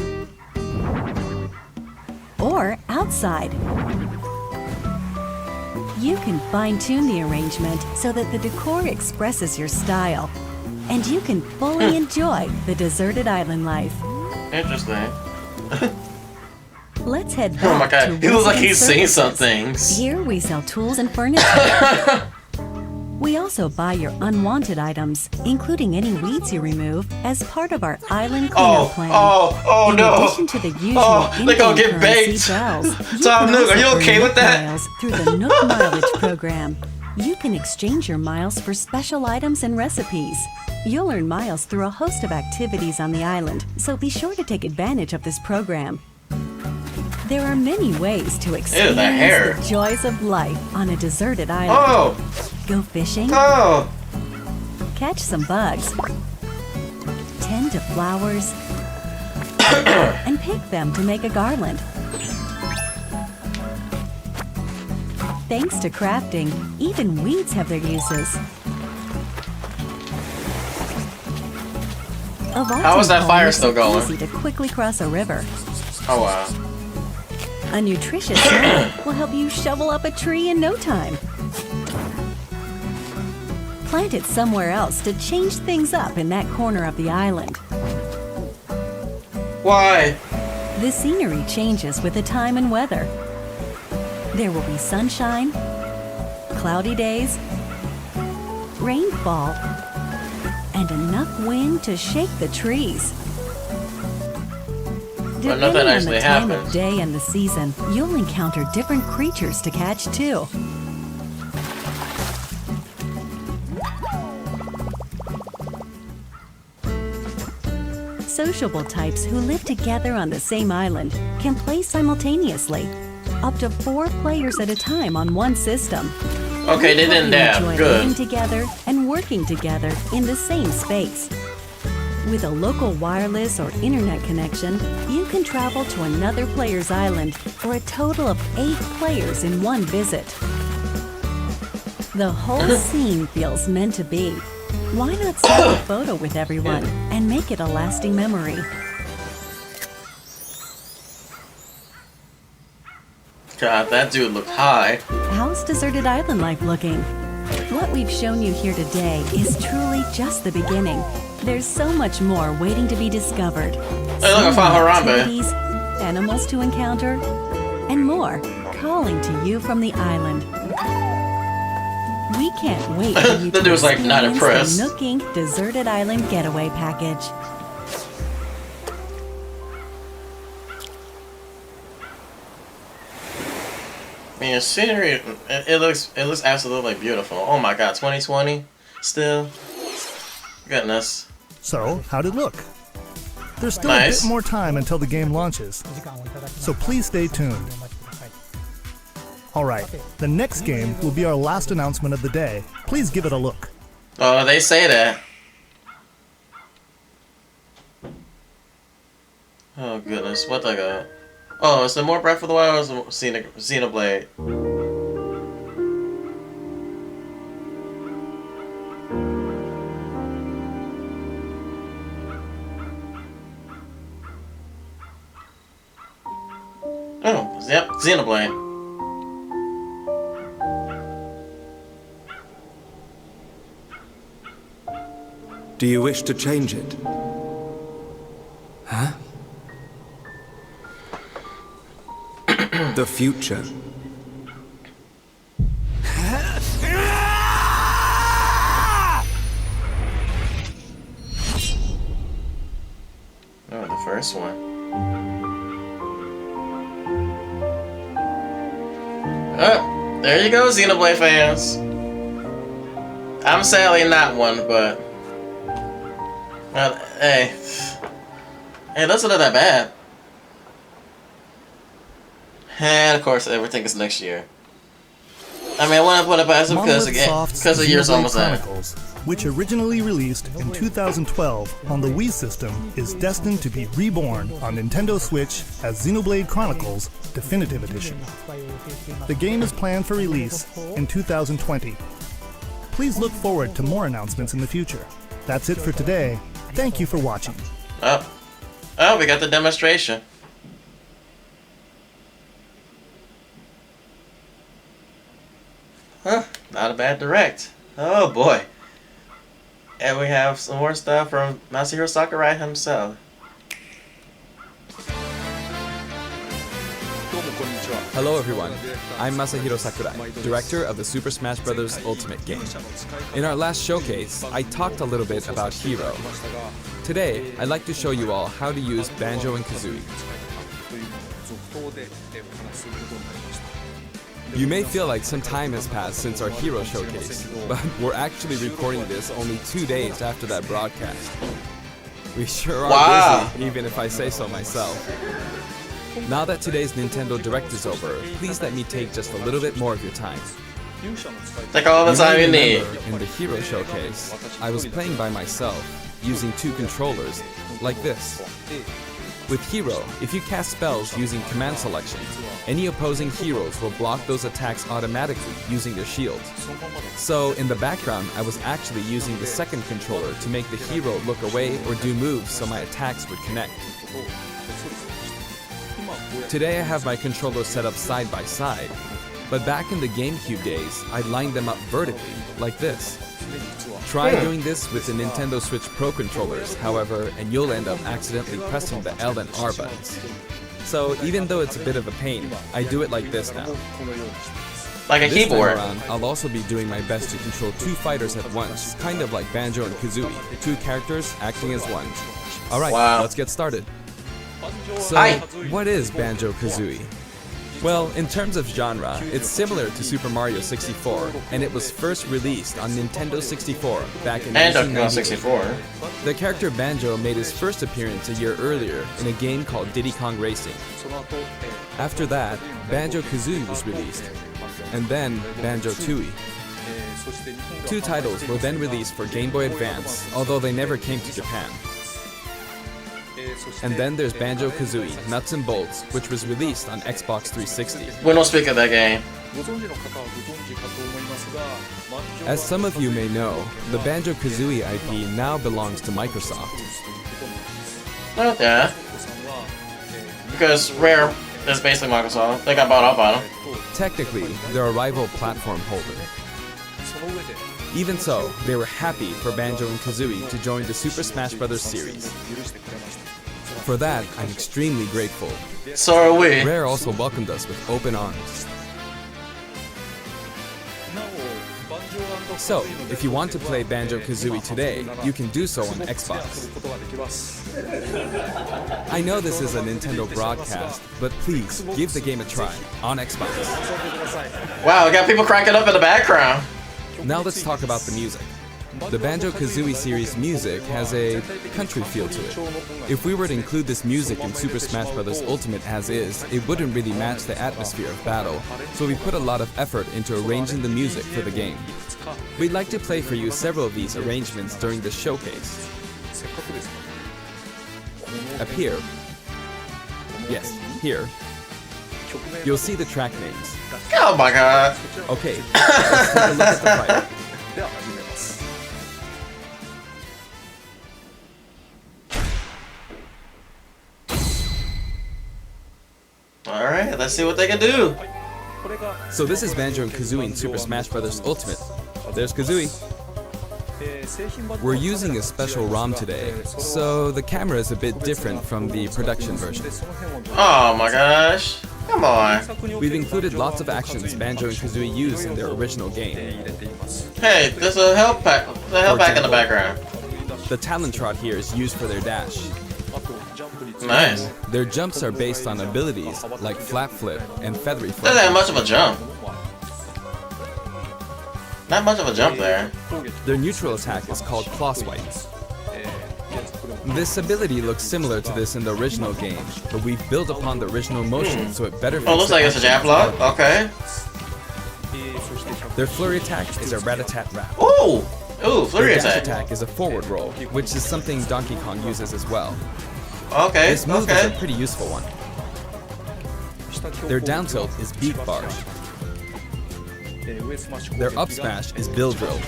or outside. You can fine-tune the arrangement so that the decor expresses your style, and you can fully enjoy the deserted island life. Interesting. Let's head back Oh my god, to he looks like Resident he's seen some Services. things. Here we sell tools and furniture. We also buy your unwanted items, including any weeds you remove, as part of our island cleanup plan. In no. addition to the usual They're gonna get in-game currency baked. bells, you Tom can Nook, are also you earn okay with Nook that? miles through the Nook Mileage program. You can exchange your miles for special items and recipes. You'll earn miles through a host of activities on the island, so be sure to take advantage of this program. There are many ways to experience hair. the joys of life on a deserted island. Oh! Go fishing, Oh! catch some bugs, tend to flowers, and pick them to make a garland. Thanks to crafting, even weeds have their uses. A How is that vaulting fire pole still makes it going? easy to quickly cross a river. Oh wow. A nutritious snack will help you shovel up a tree in no time. Plant it somewhere else to change things up in that corner of the island. Why? The scenery changes with the time and weather. There will be sunshine, cloudy days, rainfall, and enough wind to shake the trees. But Depending nothing on the actually time happens. of day and the season, you'll encounter different creatures to catch too. Sociable types who live together on the same island can play simultaneously, up to 4 players at a time on one system. Okay, they didn't dab. Enjoy Good. living together and working together in the same space. With a local wireless or internet connection, you can travel to another player's island for a total of 8 players in one visit. The whole scene feels meant to be. Why not snap a photo with everyone and make it a lasting memory? God, that dude looked high. How's deserted island life looking? What we've shown you here today is truly just the beginning. There's so much more waiting to be discovered. Hey, look, I found Harambe. Activities, animals to encounter, and more calling to you from the island. We can't wait for you The to dude's, like, not experience impressed. the Nook Inc. Deserted Island Getaway Package. I mean, scenery, it looks absolutely beautiful. Oh my god, 2020 still. Goodness. So, how'd it look? There's still Nice. a bit more time until the game launches, so please stay tuned. Alright, the next game will be our last announcement of the day. Please give it a look. Oh, they say that. Oh goodness, what the go? Oh, is there more Breath of the Wild or is it Xenoblade? Oh, yep, Xenoblade. Do you wish to change it? Huh? The future. Oh, the first one. Oh, there you go, Xenoblade fans. I'm sadly not one, but hey, it doesn't look that bad. And of course, everything is next year. I mean, I want to put it past it because the year's almost end. Which originally released in 2012 on the Wii system, is destined to be reborn on Nintendo Switch as Xenoblade Chronicles Definitive Edition. The game is planned for release in 2020. Please look forward to more announcements in the future. That's it for today. Thank you for watching. Oh, we got the demonstration. Huh, not a bad direct. Oh boy. And we have some more stuff from Masahiro Sakurai himself. Hello everyone, I'm Masahiro Sakurai, director of the Super Smash Bros. Ultimate game. In our last showcase, I talked a little bit about Hero. Today, I'd like to show you all how to use Banjo and Kazooie. You may feel like some time has passed since our Hero showcase, but we're actually recording this only 2 days after that broadcast. We sure are busy, even if I say so myself. Now that today's Nintendo Direct is over, please let me take just a little bit more of your time. Take all the time you need. In the Hero showcase, I was playing by myself, using 2 controllers, like this. With Hero, if you cast spells using command selection, any opposing heroes will block those attacks automatically using their shields. So in the background, I was actually using the second controller to make the hero look away or do moves so my attacks would connect. Today I have my controllers set up side by side, but back in the GameCube days, I lined them up vertically, like this. Try doing this with the Nintendo Switch Pro controllers, however, and you'll end up accidentally pressing the L and R buttons. So even though it's a bit of a pain, I do it like this now. Like a keyboard. This time around, I'll also be doing my best to control 2 fighters at once, kind of like Banjo and Kazooie, 2 characters acting as one. Alright, let's get started. So, what is Banjo-Kazooie? Well, in terms of genre, it's similar to Super Mario 64, and it was first released on Nintendo 64 back in 1998. The character Banjo made his first appearance a year earlier in a game called Diddy Kong Racing. After that, Banjo-Kazooie was released, and then Banjo-Tooie. 2 titles were then released for Game Boy Advance, although they never came to Japan. And then there's Banjo-Kazooie Nuts and Bolts, which was released on Xbox 360. We don't speak of that game. As some of you may know, the Banjo-Kazooie IP now belongs to Microsoft. Not that. Because Rare is basically Microsoft. They got bought up on them. Technically, they're a rival platform holder. Even so, they were happy for Banjo and Kazooie to join the Super Smash Bros. Series. For that, I'm extremely grateful. So are we. Rare also welcomed us with open arms. So, if you want to play Banjo-Kazooie today, you can do so on Xbox. I know this is a Nintendo broadcast, but please, give the game a try on Xbox. Wow, we got people cracking up in the background. Now let's talk about the music. The Banjo-Kazooie series music has a country feel to it. If we were to include this music in Super Smash Bros. Ultimate as is, it wouldn't really match the atmosphere of battle, so we put a lot of effort into arranging the music for the game. We'd like to play for you several of these arrangements during the showcase. Up here, yes, here, you'll see the track names. Oh my god! Okay, let's take a look at the fight. Alright, let's see what they can do. So this is Banjo and Kazooie in Super Smash Bros. Ultimate. There's Kazooie. We're using a special ROM today, so the camera is a bit different from the production version. Oh my gosh. Come on. We've included lots of actions Banjo and Kazooie use in their original game. Hey, there's a health pack. The health pack in the background. The talent trot here is used for their dash. Nice. Their jumps are based on abilities like flap flip and feathery flip. Doesn't have much of a jump. Not much of a jump there. Their neutral attack is called claw swipe. This ability looks similar to this in the original game, but we've built upon the original motion so it better fits. Oh, looks like it's a jab block. Okay. Their flurry attack is a rat-a-tat-rap. Ooh! Ooh, flurry Their dash attack. attack is a forward roll, which is something Donkey Kong uses as well. Okay, This move okay. is a pretty useful one. Their down tilt is beak barge. Their up smash is bill drill.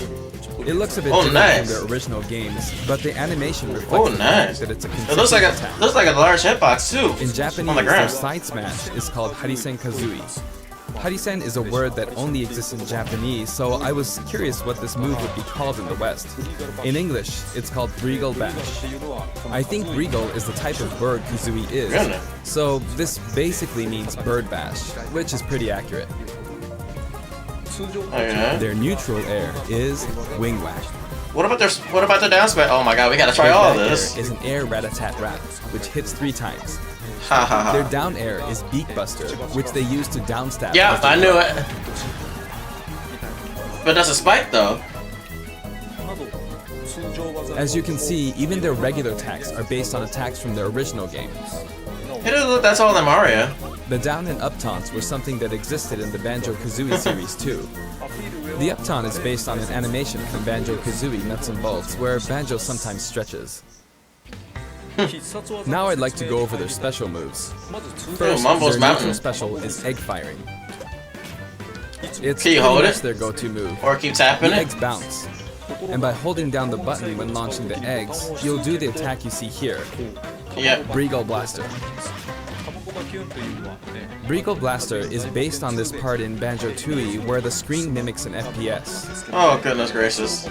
It looks a bit different nice. from their original games, but the animation reflects Oh, the nice. fact that it's a It consistent looks like a large hitbox too. In Japanese, on the their ground. side smash is called Harisen Kazooie. Harisen is a word that only exists in Japanese, so I was curious what this move would be called in the West. In English, it's called Breagle Bash. I think Breagle is the type of bird Kazooie is, Really? so this basically means bird bash, which is pretty accurate. Okay. Their neutral air is wing whack. What about their down smash? Oh my god, we gotta try Their all back of this. air is an air rat-a-tat-rat, which hits 3 times. Ha ha ha. Their down air is beak buster, which they use to down stab. Yeah, I knew it. But that's a spike though. As you can see, even their regular attacks are based on attacks from their original game. It doesn't look that's all in Mario. The down and up taunts were something that existed in the Banjo-Kazooie series too. The up taunt is based on an animation from Banjo-Kazooie Nuts and Bolts, where Banjo sometimes stretches. Now I'd like to go over their special moves. First, Mumbo's their Mountain. neutral special is egg firing. It's Can you pretty hold much it? their go-to move. Or keep tapping The it? eggs bounce. And by holding down the button when launching the eggs, you'll do the attack you see here. Yep. Breagle Blaster. Breagle Blaster is based on this part in Banjo-Tooie where the screen mimics an FPS. Oh goodness gracious.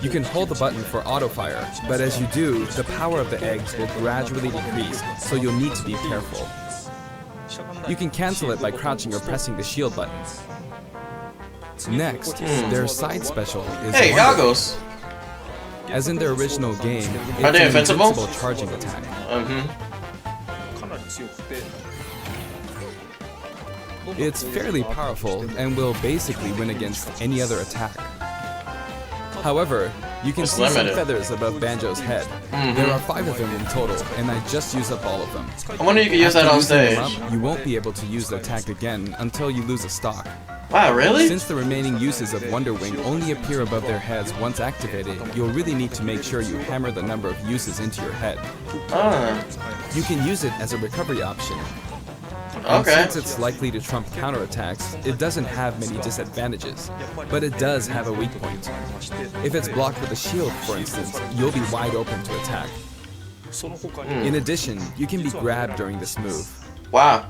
You can hold the button for auto fire, but as you do, the power of the eggs will gradually decrease, so you'll need to be careful. You can cancel it by crouching or pressing the shield button. Next, their side special is Hey, Wonder. goggles. As in their original game, it's Are they an invincible? invincible charging attack. It's fairly powerful and will basically win against any other attack. However, you can It's see some limited. feathers above Banjo's head. There are 5 of them in total, and I just used up all of them. I wonder if you can use that After on using them stage. up, you won't be able to use the attack again until you lose a stock. Wow, really? Since the remaining uses of Wonder Wing only appear above their heads once activated, you'll really need to make sure you hammer the number of uses into your head. You can use it as a recovery option. And Okay. since it's likely to trump counterattacks, it doesn't have many disadvantages, but it does have a weak point. If it's blocked with a shield, for instance, you'll be wide open to attack. In addition, you can be grabbed during this move. Wow.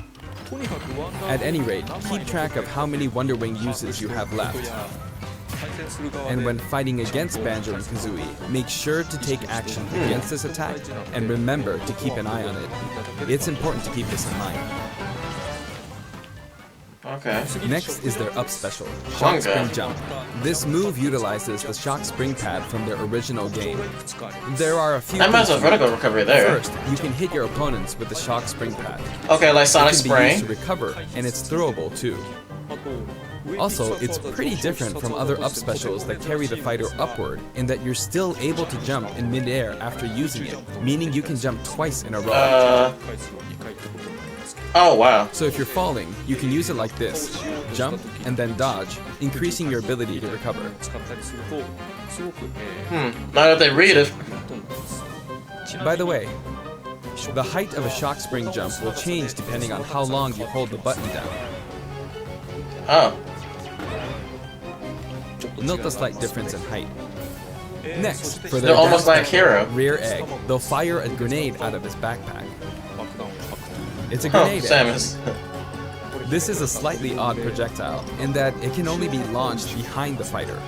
At any rate, keep track of how many Wonder Wing uses you have left. And when fighting against Banjo and Kazooie, make sure to take action against this attack and remember to keep an eye on it. It's important to keep this in mind. Okay. Next is their up special, Shock Okay. Spring Jump. This move utilizes the Shock Spring pad from their original game. There are a few That might things have vertical recovery there. First, you can hit your opponents with the Shock Spring pad. Okay, like Sonic it can be Spring. used to recover, and it's throwable too. Also, it's pretty different from other up specials that carry the fighter upward in that you're still able to jump in midair after using it, meaning you can jump twice in a row. Oh wow. So if you're falling, you can use it like this. Jump and then dodge, increasing your ability to recover. Now that they read it. By the way, the height of a shock spring jump will change depending on how long you hold the button down. Oh. Note the slight difference in height. Next, for they're almost like Hero. Rear egg, they'll fire a grenade out of his backpack. It's a grenade egg. This is a slightly odd projectile in that it can only be launched behind the fighter.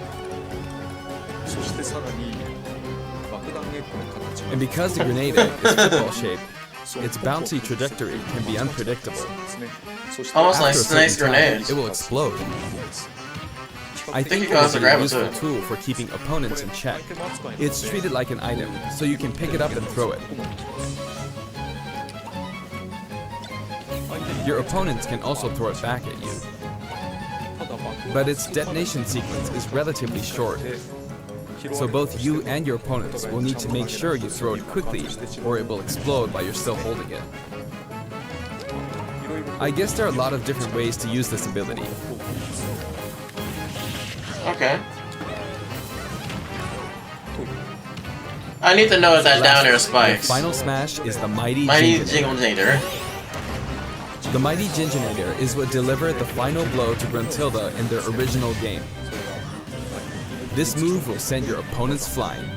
And because the grenade egg is football shaped, its bouncy trajectory can be unpredictable. Almost like nice grenades. It will explode. I think it is a useful tool for keeping opponents in check. It's treated like an item, so you can pick it up and throw it. Your opponents can also throw it back at you. But its detonation sequence is relatively short, so both you and your opponents will need to make sure you throw it quickly, or it will explode while you're still holding it. I guess there are a lot of different ways to use this ability. Okay. I need to know if that down air spikes. The final smash is the Mighty Jinglenator. The Mighty Jinglenator is what delivered the final blow to Gruntilda in their original game. This move will send your opponents flying.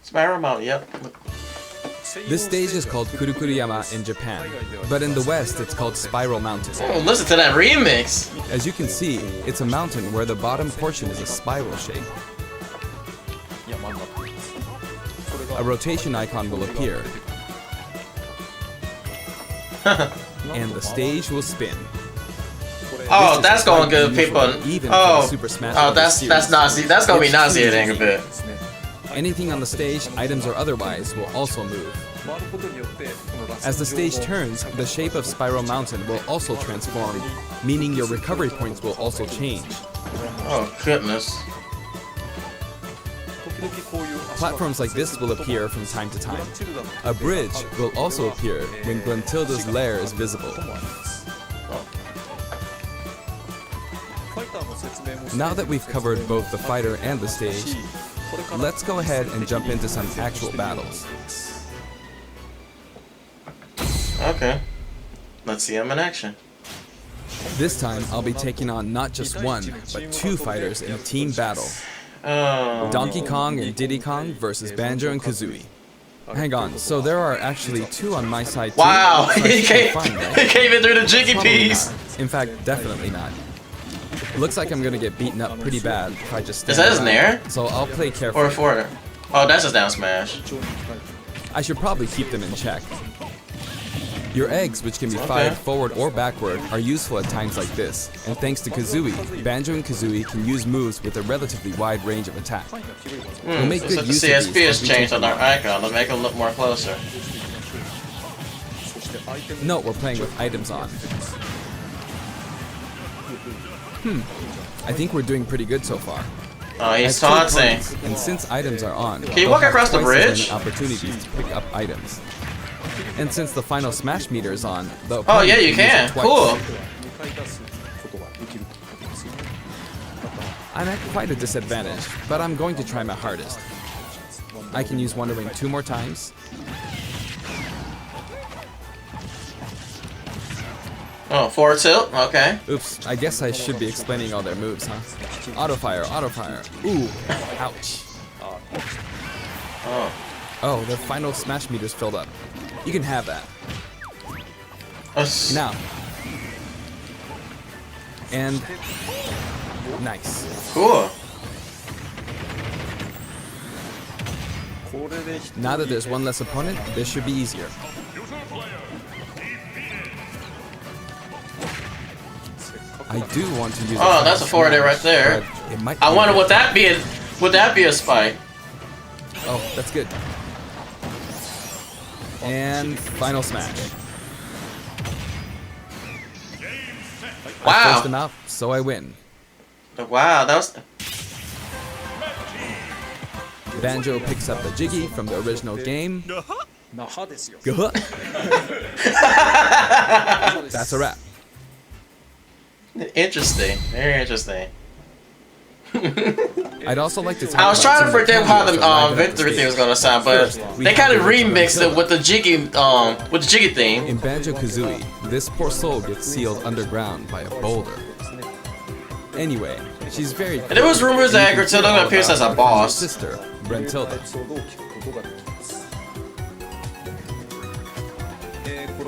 Spiral Mount, yep. This stage is called Kurukuruyama in Japan, but in the West it's called Spiral Mountain. Oh, listen to that remix! As you can see, it's a mountain where the bottom portion is a spiral shape. A rotation icon will appear, and the stage will spin. Oh, that's going good, people. Oh, Super Smash that's Nazi. That's gonna be nauseating a bit. Anything on the stage, items or otherwise, will also move. As the stage turns, the shape of Spiral Mountain will also transform, meaning your recovery points will also change. Oh, goodness. Platforms like this will appear from time to time. A bridge will also appear when Gruntilda's lair is visible. Now that we've covered both the fighter and the stage, let's go ahead and jump into some actual battles. Okay. Let's see him in action. This time, I'll be taking on not just one, but two fighters in a team battle. Donkey Kong and Diddy Kong versus Banjo and Kazooie. Hang on, so there are actually two on my side too? Wow, he came in through the jiggy piece! In fact, definitely not. Looks like I'm gonna get beaten up pretty bad if I just stand Is that his nair? So I'll play carefully. Or forward. Oh, that's his down smash. I should probably keep them in check. Your eggs, which can be fired forward or backward, are useful at times like this, and thanks to Kazooie, Banjo and Kazooie can use moves with a relatively wide range of attack. We'll make good use the of CSP these has changed on our icon to make him look more closer. Note we're playing with items on. I think we're doing pretty good so far. Oh, he's taunting. And since items are on, can you walk across the bridge? Opportunities to pick up items. And since the final smash meter is on, the oh yeah, you can. Cool. I'm at quite a disadvantage, but I'm going to try my hardest. I can use Wonder Wing 2 more times. Oh, forward tilt? Okay. Oops, I guess I should be explaining all their moves, huh? Auto fire, auto fire. Ooh, ouch. Oh, the final smash meter's filled up. You can have that. Now. And nice. Cool. Now that there's one less opponent, this should be easier. I do want to use. Oh, that's a forward air right there. I wonder would that be a spike? Oh, that's good. And final smash. I Wow. forced him out, so I win. Wow, that was. Banjo picks up the Jiggy from the original game. That's a wrap. Interesting. Very interesting. I'd also like to talk I was about trying to some of the predict how cameos that arrive the at victory stage. thing was gonna sound, but First, we they have kind of the original remixed it Gruntilda. with the Jiggy theme. In Banjo-Kazooie, this poor soul gets sealed underground by a boulder. Anyway, she's very cool. And there was rumors that You can Gruntilda hear all appears about as a her from her boss. sister, Gruntilda.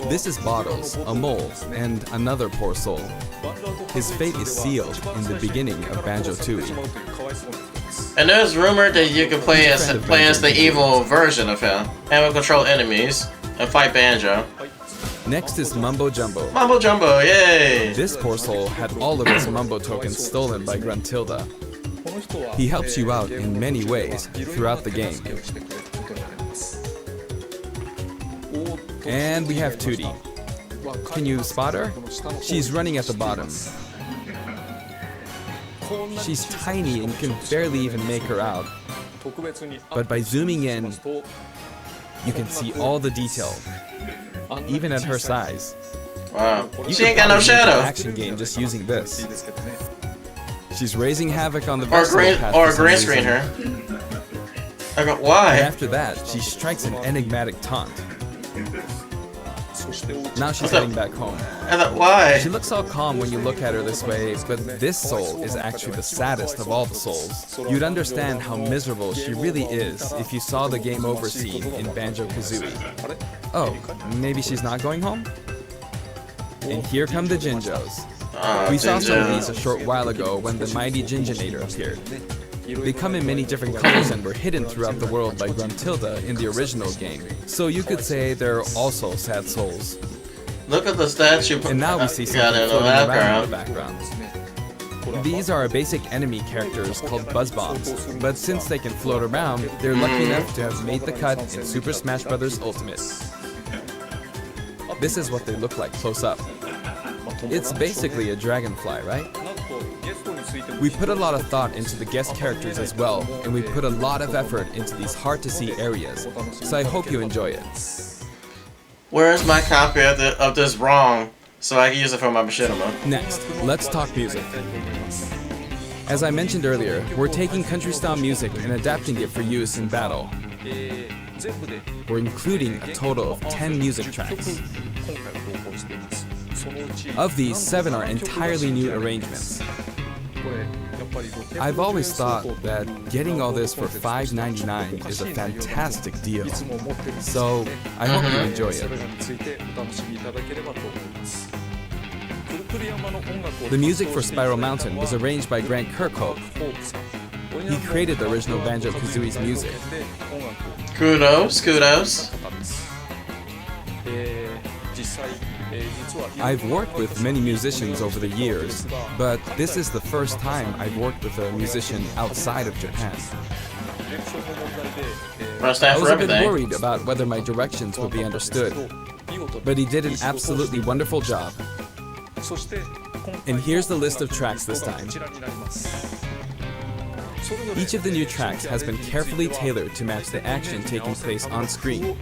This is Bottles, a mole, and another poor soul. His fate is sealed in the beginning of Banjo-Tooie. And there's rumored that you can play as the evil version of him, and will control enemies and fight Banjo. Next is Mumbo Jumbo. Mumbo Jumbo, yay! This poor soul had all of his Mumbo tokens stolen by Gruntilda. He helps you out in many ways throughout the game. And we have Tootie. Can you spot her? She's running at the bottom. She's tiny and you can barely even make her out. But by zooming in, you can see all the detail, even at her size. Wow. You She could ain't got no probably make an shadow. action game just using this. She's raising havoc on the Or vessel path for some green screen reason. her. I go, why? And after that, she strikes an enigmatic taunt. Now she's heading back home. I thought, why? She looks all calm when you look at her this way, but this soul is actually the saddest of all the souls. You'd understand how miserable she really is if you saw the game over scene in Banjo-Kazooie. Oh, maybe she's not going home? And here come the Jinjos. We saw some of these a short while ago when the mighty Jinjonator appeared. They come in many different colors and were hidden throughout the world by Gruntilda in the original game. So you could say they're also sad souls. Look at the statue. And now we see something floating around in the background. These are our basic enemy characters called Buzz Bombs, but since they can float around, they're lucky enough to have made the cut in Super Smash Bros. Ultimate. This is what they look like close up. It's basically a dragonfly, right? We put a lot of thought into the guest characters as well, and we put a lot of effort into these hard-to-see areas, so I hope you enjoy it. Where's my copy of this wrong so I can use it for my machinima? Next, let's talk music. As I mentioned earlier, we're taking country-style music and adapting it for use in battle. We're including a total of 10 music tracks. Of these, 7 are entirely new arrangements. I've always thought that getting all this for $5.99 is a fantastic deal. So, I hope you enjoy it. The music for Spiral Mountain was arranged by Grant Kirkhope. He created the original Banjo-Kazooie's music. Kudos, kudos. I've worked with many musicians over the years, but this is the first time I've worked with a musician outside of Japan. I was a bit worried about whether my directions would be understood, but he did an absolutely wonderful job. And here's the list of tracks this time. Each of the new tracks has been carefully tailored to match the action taking place on screen.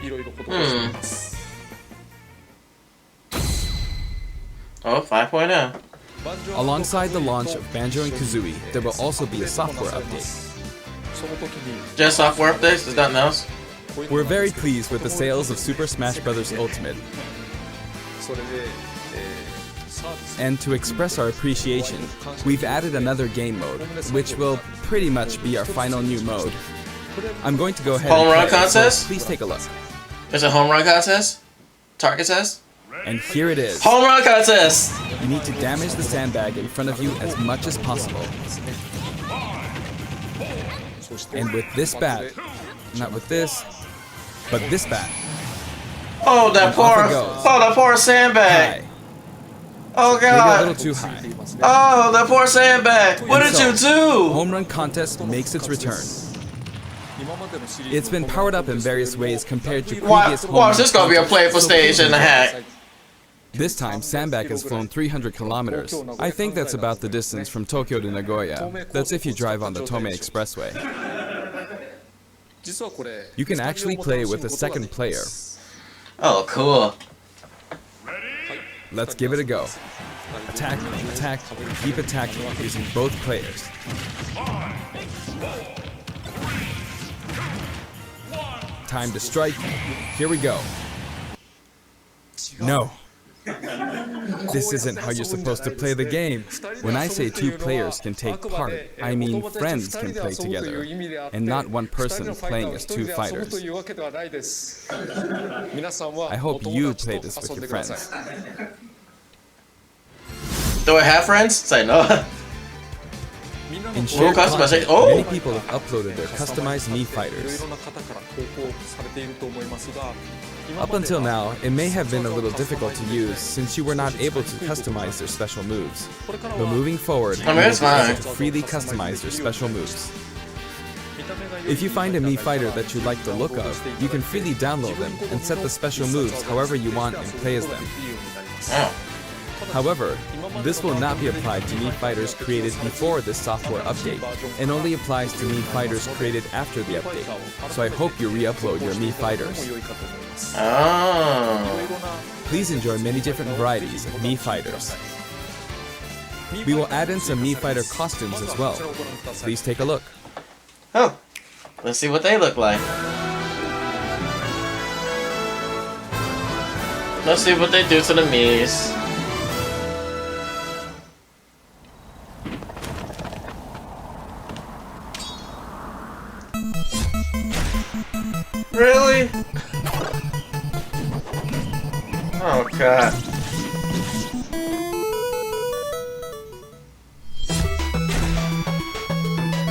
Oh, 5.0. Alongside the launch of Banjo and Kazooie, there will also be a software update. Just software updates? There's nothing else? We're very pleased with the sales of Super Smash Bros. Ultimate. And to express our appreciation, we've added another game mode, which will pretty much be our final new mode. I'm going to go ahead Home and run play, contest? so please take a look. It's a home run contest? Target test? And here it is. Home run contest! You need to damage the sandbag in front of you as much as possible. And with this bat, not with this, but this bat. Oh, that poor sandbag! High. Oh Maybe a god! little too high. Oh, that poor sandbag! What And did you so, do? Home Run Contest makes its return. It's been powered up in various ways compared to previous home Watch, run this gonna be a contests, playable so stage please in the enjoy. hack. This time, Sandbag has flown 300 kilometers. I think that's about the distance from Tokyo to Nagoya. That's if you drive on the Tomei Expressway. You can actually play with a second player. Oh, cool. Let's give it a go. Attack, attack, keep attacking using both players. Time to strike. Here we go. No. This isn't how you're supposed to play the game. When I say two players can take part, I mean friends can play together, and not one person playing as two fighters. I hope you play this with your friends. Do I have friends? Say no. In shared content, many people have uploaded their customized Mii fighters. Up until now, it may have been a little difficult to use since you were not able to customize their special moves. But moving forward, you will be able to freely customize their special moves. If you find a Mii fighter that you like the look of, you can freely download them and set the special moves however you want and play as them. However, this will not be applied to Mii fighters created before this software update, and only applies to Mii fighters created after the update. So I hope you re-upload your Mii fighters. Please enjoy many different varieties of Mii fighters. We will add in some Mii fighter costumes as well. Please take a look. Oh, let's see what they look like. Let's see what they do to the Miis. Really? Oh god.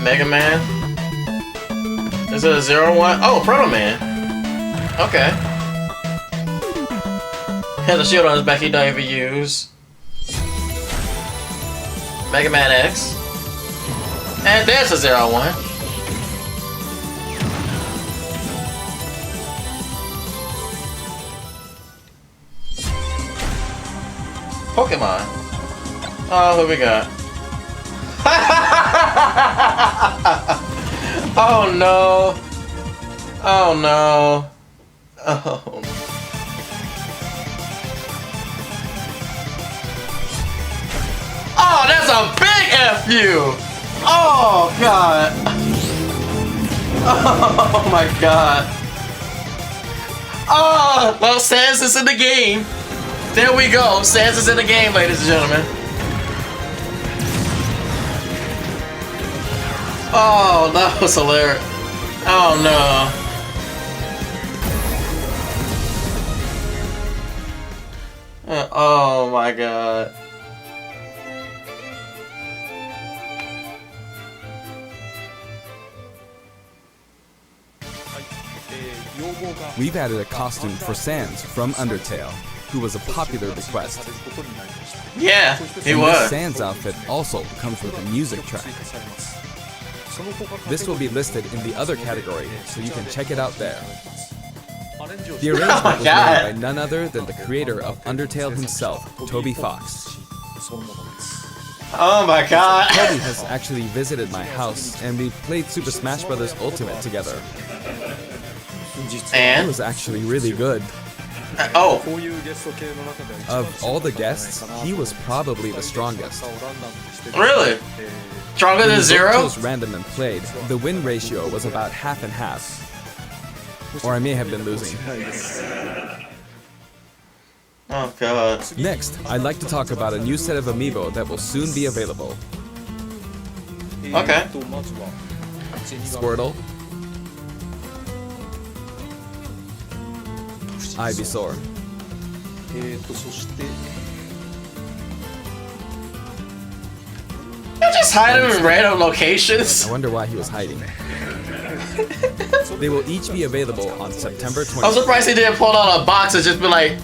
Mega Man? Is it a 0-1? Oh, Proto Man. Okay. Has a shield on his back he don't even use. Mega Man X. And there's a 0-1. Pokemon. Oh, who we got? Oh no. Oh no. Oh. Oh, that's a big F you. Oh god. Oh my god. Oh, well, Sans is in the game. There we go. Sans is in the game, ladies and gentlemen. Oh, that was hilarious. Oh no. Oh my god. We've added a costume for Sans from Undertale, who was a popular request. Yeah, he was. This Sans outfit also comes with a music track. This will be listed in the other category, so you can check it out there. The arrangement was made by none other than the creator of Undertale himself, Toby Fox. Oh my god! Toby has actually visited my house, and we played Super Smash Bros. Ultimate together. And? It was actually really good. Oh. Of all the guests, he was probably the strongest. Really? Stronger than Zero? When was random and played, the win ratio was about half and half. Or I may have been losing. Oh god. Next, I'd like to talk about a new set of amiibo that will soon be available. Okay. Squirtle, Ivysaur, You just hide him in random locations. I wonder why he was hiding. They will each be available on September 20th. I'm surprised he didn't pull out a box and just be like,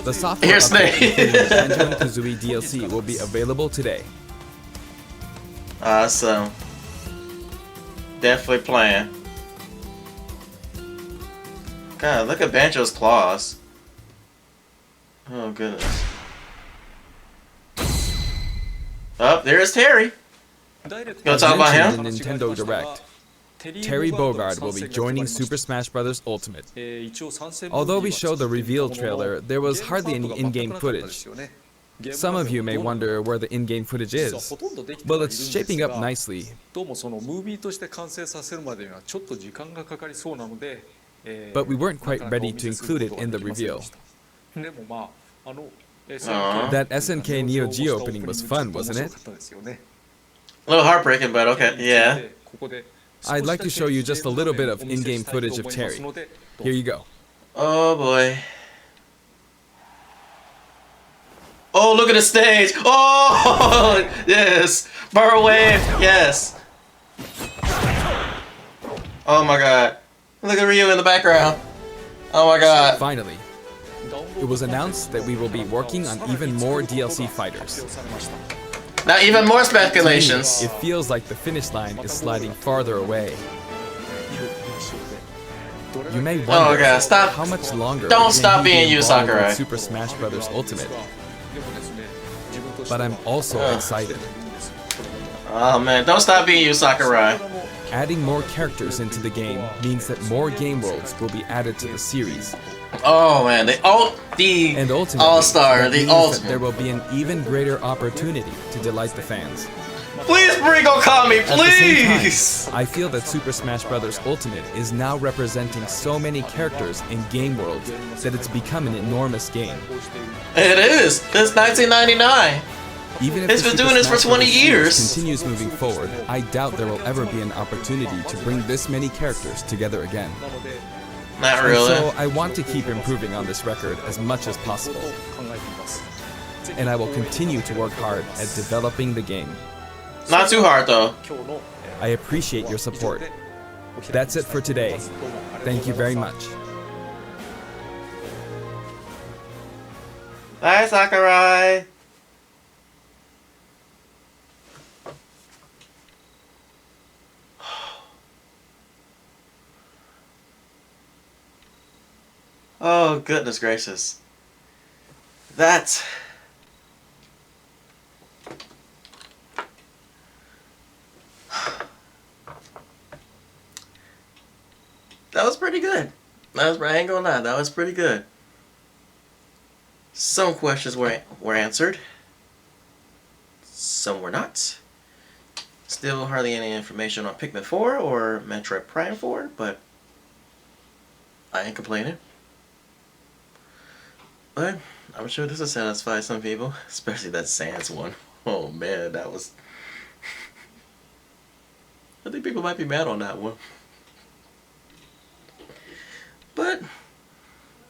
the software here's update including the Banjo-Kazooie DLC will be available today. Awesome. Definitely playing. God, look at Banjo's claws. Oh goodness. Oh, there's Terry. Gonna talk about him? The Nintendo Direct. Terry Bogard will be joining Super Smash Bros. Ultimate. Although we showed the reveal trailer, there was hardly any in-game footage. Some of you may wonder where the in-game footage is. Well, it's shaping up nicely. But we weren't quite ready to include it in the reveal. That SNK Neo Geo opening was fun, wasn't it? A little heartbreaking, but okay, yeah. I'd like to show you just a little bit of in-game footage of Terry. Here you go. Oh boy. Oh, look at the stage! Oh, yes! Burrow wave, yes! Oh my god. Look at Ryu in the background. Oh my god. Finally, it was announced that we will be working on even more DLC fighters. Now even more speculations. It feels like the finish line is sliding farther away. You may wonder how much longer. Don't stop being you, Sakurai. Super Smash Bros. Ultimate. But I'm also excited. Oh man, don't stop being you, Sakurai. Adding more characters into the game means that more game worlds will be added to the series. Oh man, the All-Star, the Ultimate. There will be an even greater opportunity to delight the fans. Please bring Okami, please! I feel that Super Smash Bros. Ultimate is now representing so many characters in game worlds that it's become an enormous game. It is! It's 1999! Even if it's been doing this for 20 years! Continues moving forward, I doubt there will ever be an opportunity to bring this many characters together again. Not really. So I want to keep improving on this record as much as possible. And I will continue to work hard at developing the game. Not too hard though. I appreciate your support. That's it for today. Thank you very much. Bye, Sakurai. Oh, goodness gracious. That was pretty good. I ain't gonna lie, that was pretty good. Some questions were answered. Some were not. Still hardly any information on Pikmin 4 or Metroid Prime 4, but I ain't complaining. But I'm sure this will satisfy some people, especially that Sans one. Oh man, that was... I think people might be mad on that one. But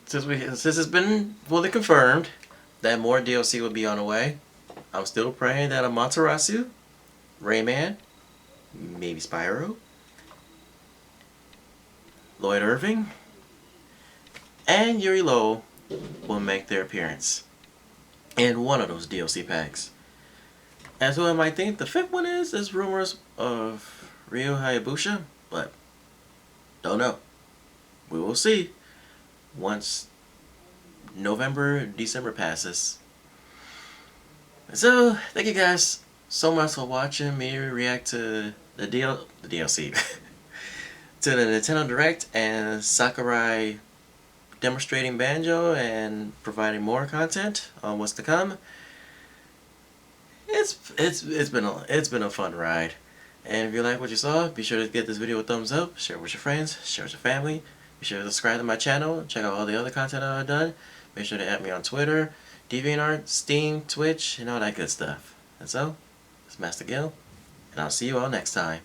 since it's been fully confirmed that more DLC will be on the way, I'm still praying that Amaterasu, Rayman, maybe Spyro, Lloyd Irving, and Yuri Lowe will make their appearance in one of those DLC packs. As who I might think the fifth one is rumors of Ryo Hayabusa, but don't know. We will see once November, December passes. So, thank you guys so much for watching me react to the DLC. to the Nintendo Direct and Sakurai demonstrating Banjo and providing more content on what's to come. It's been a fun ride. And if you like what you saw, be sure to give this video a thumbs up, share it with your friends, share it with your family. Be sure to subscribe to my channel, check out all the other content that I've done. Make sure to add me on Twitter, DeviantArt, Steam, Twitch, and all that good stuff. And so, it's Master Guil, and I'll see you all next time.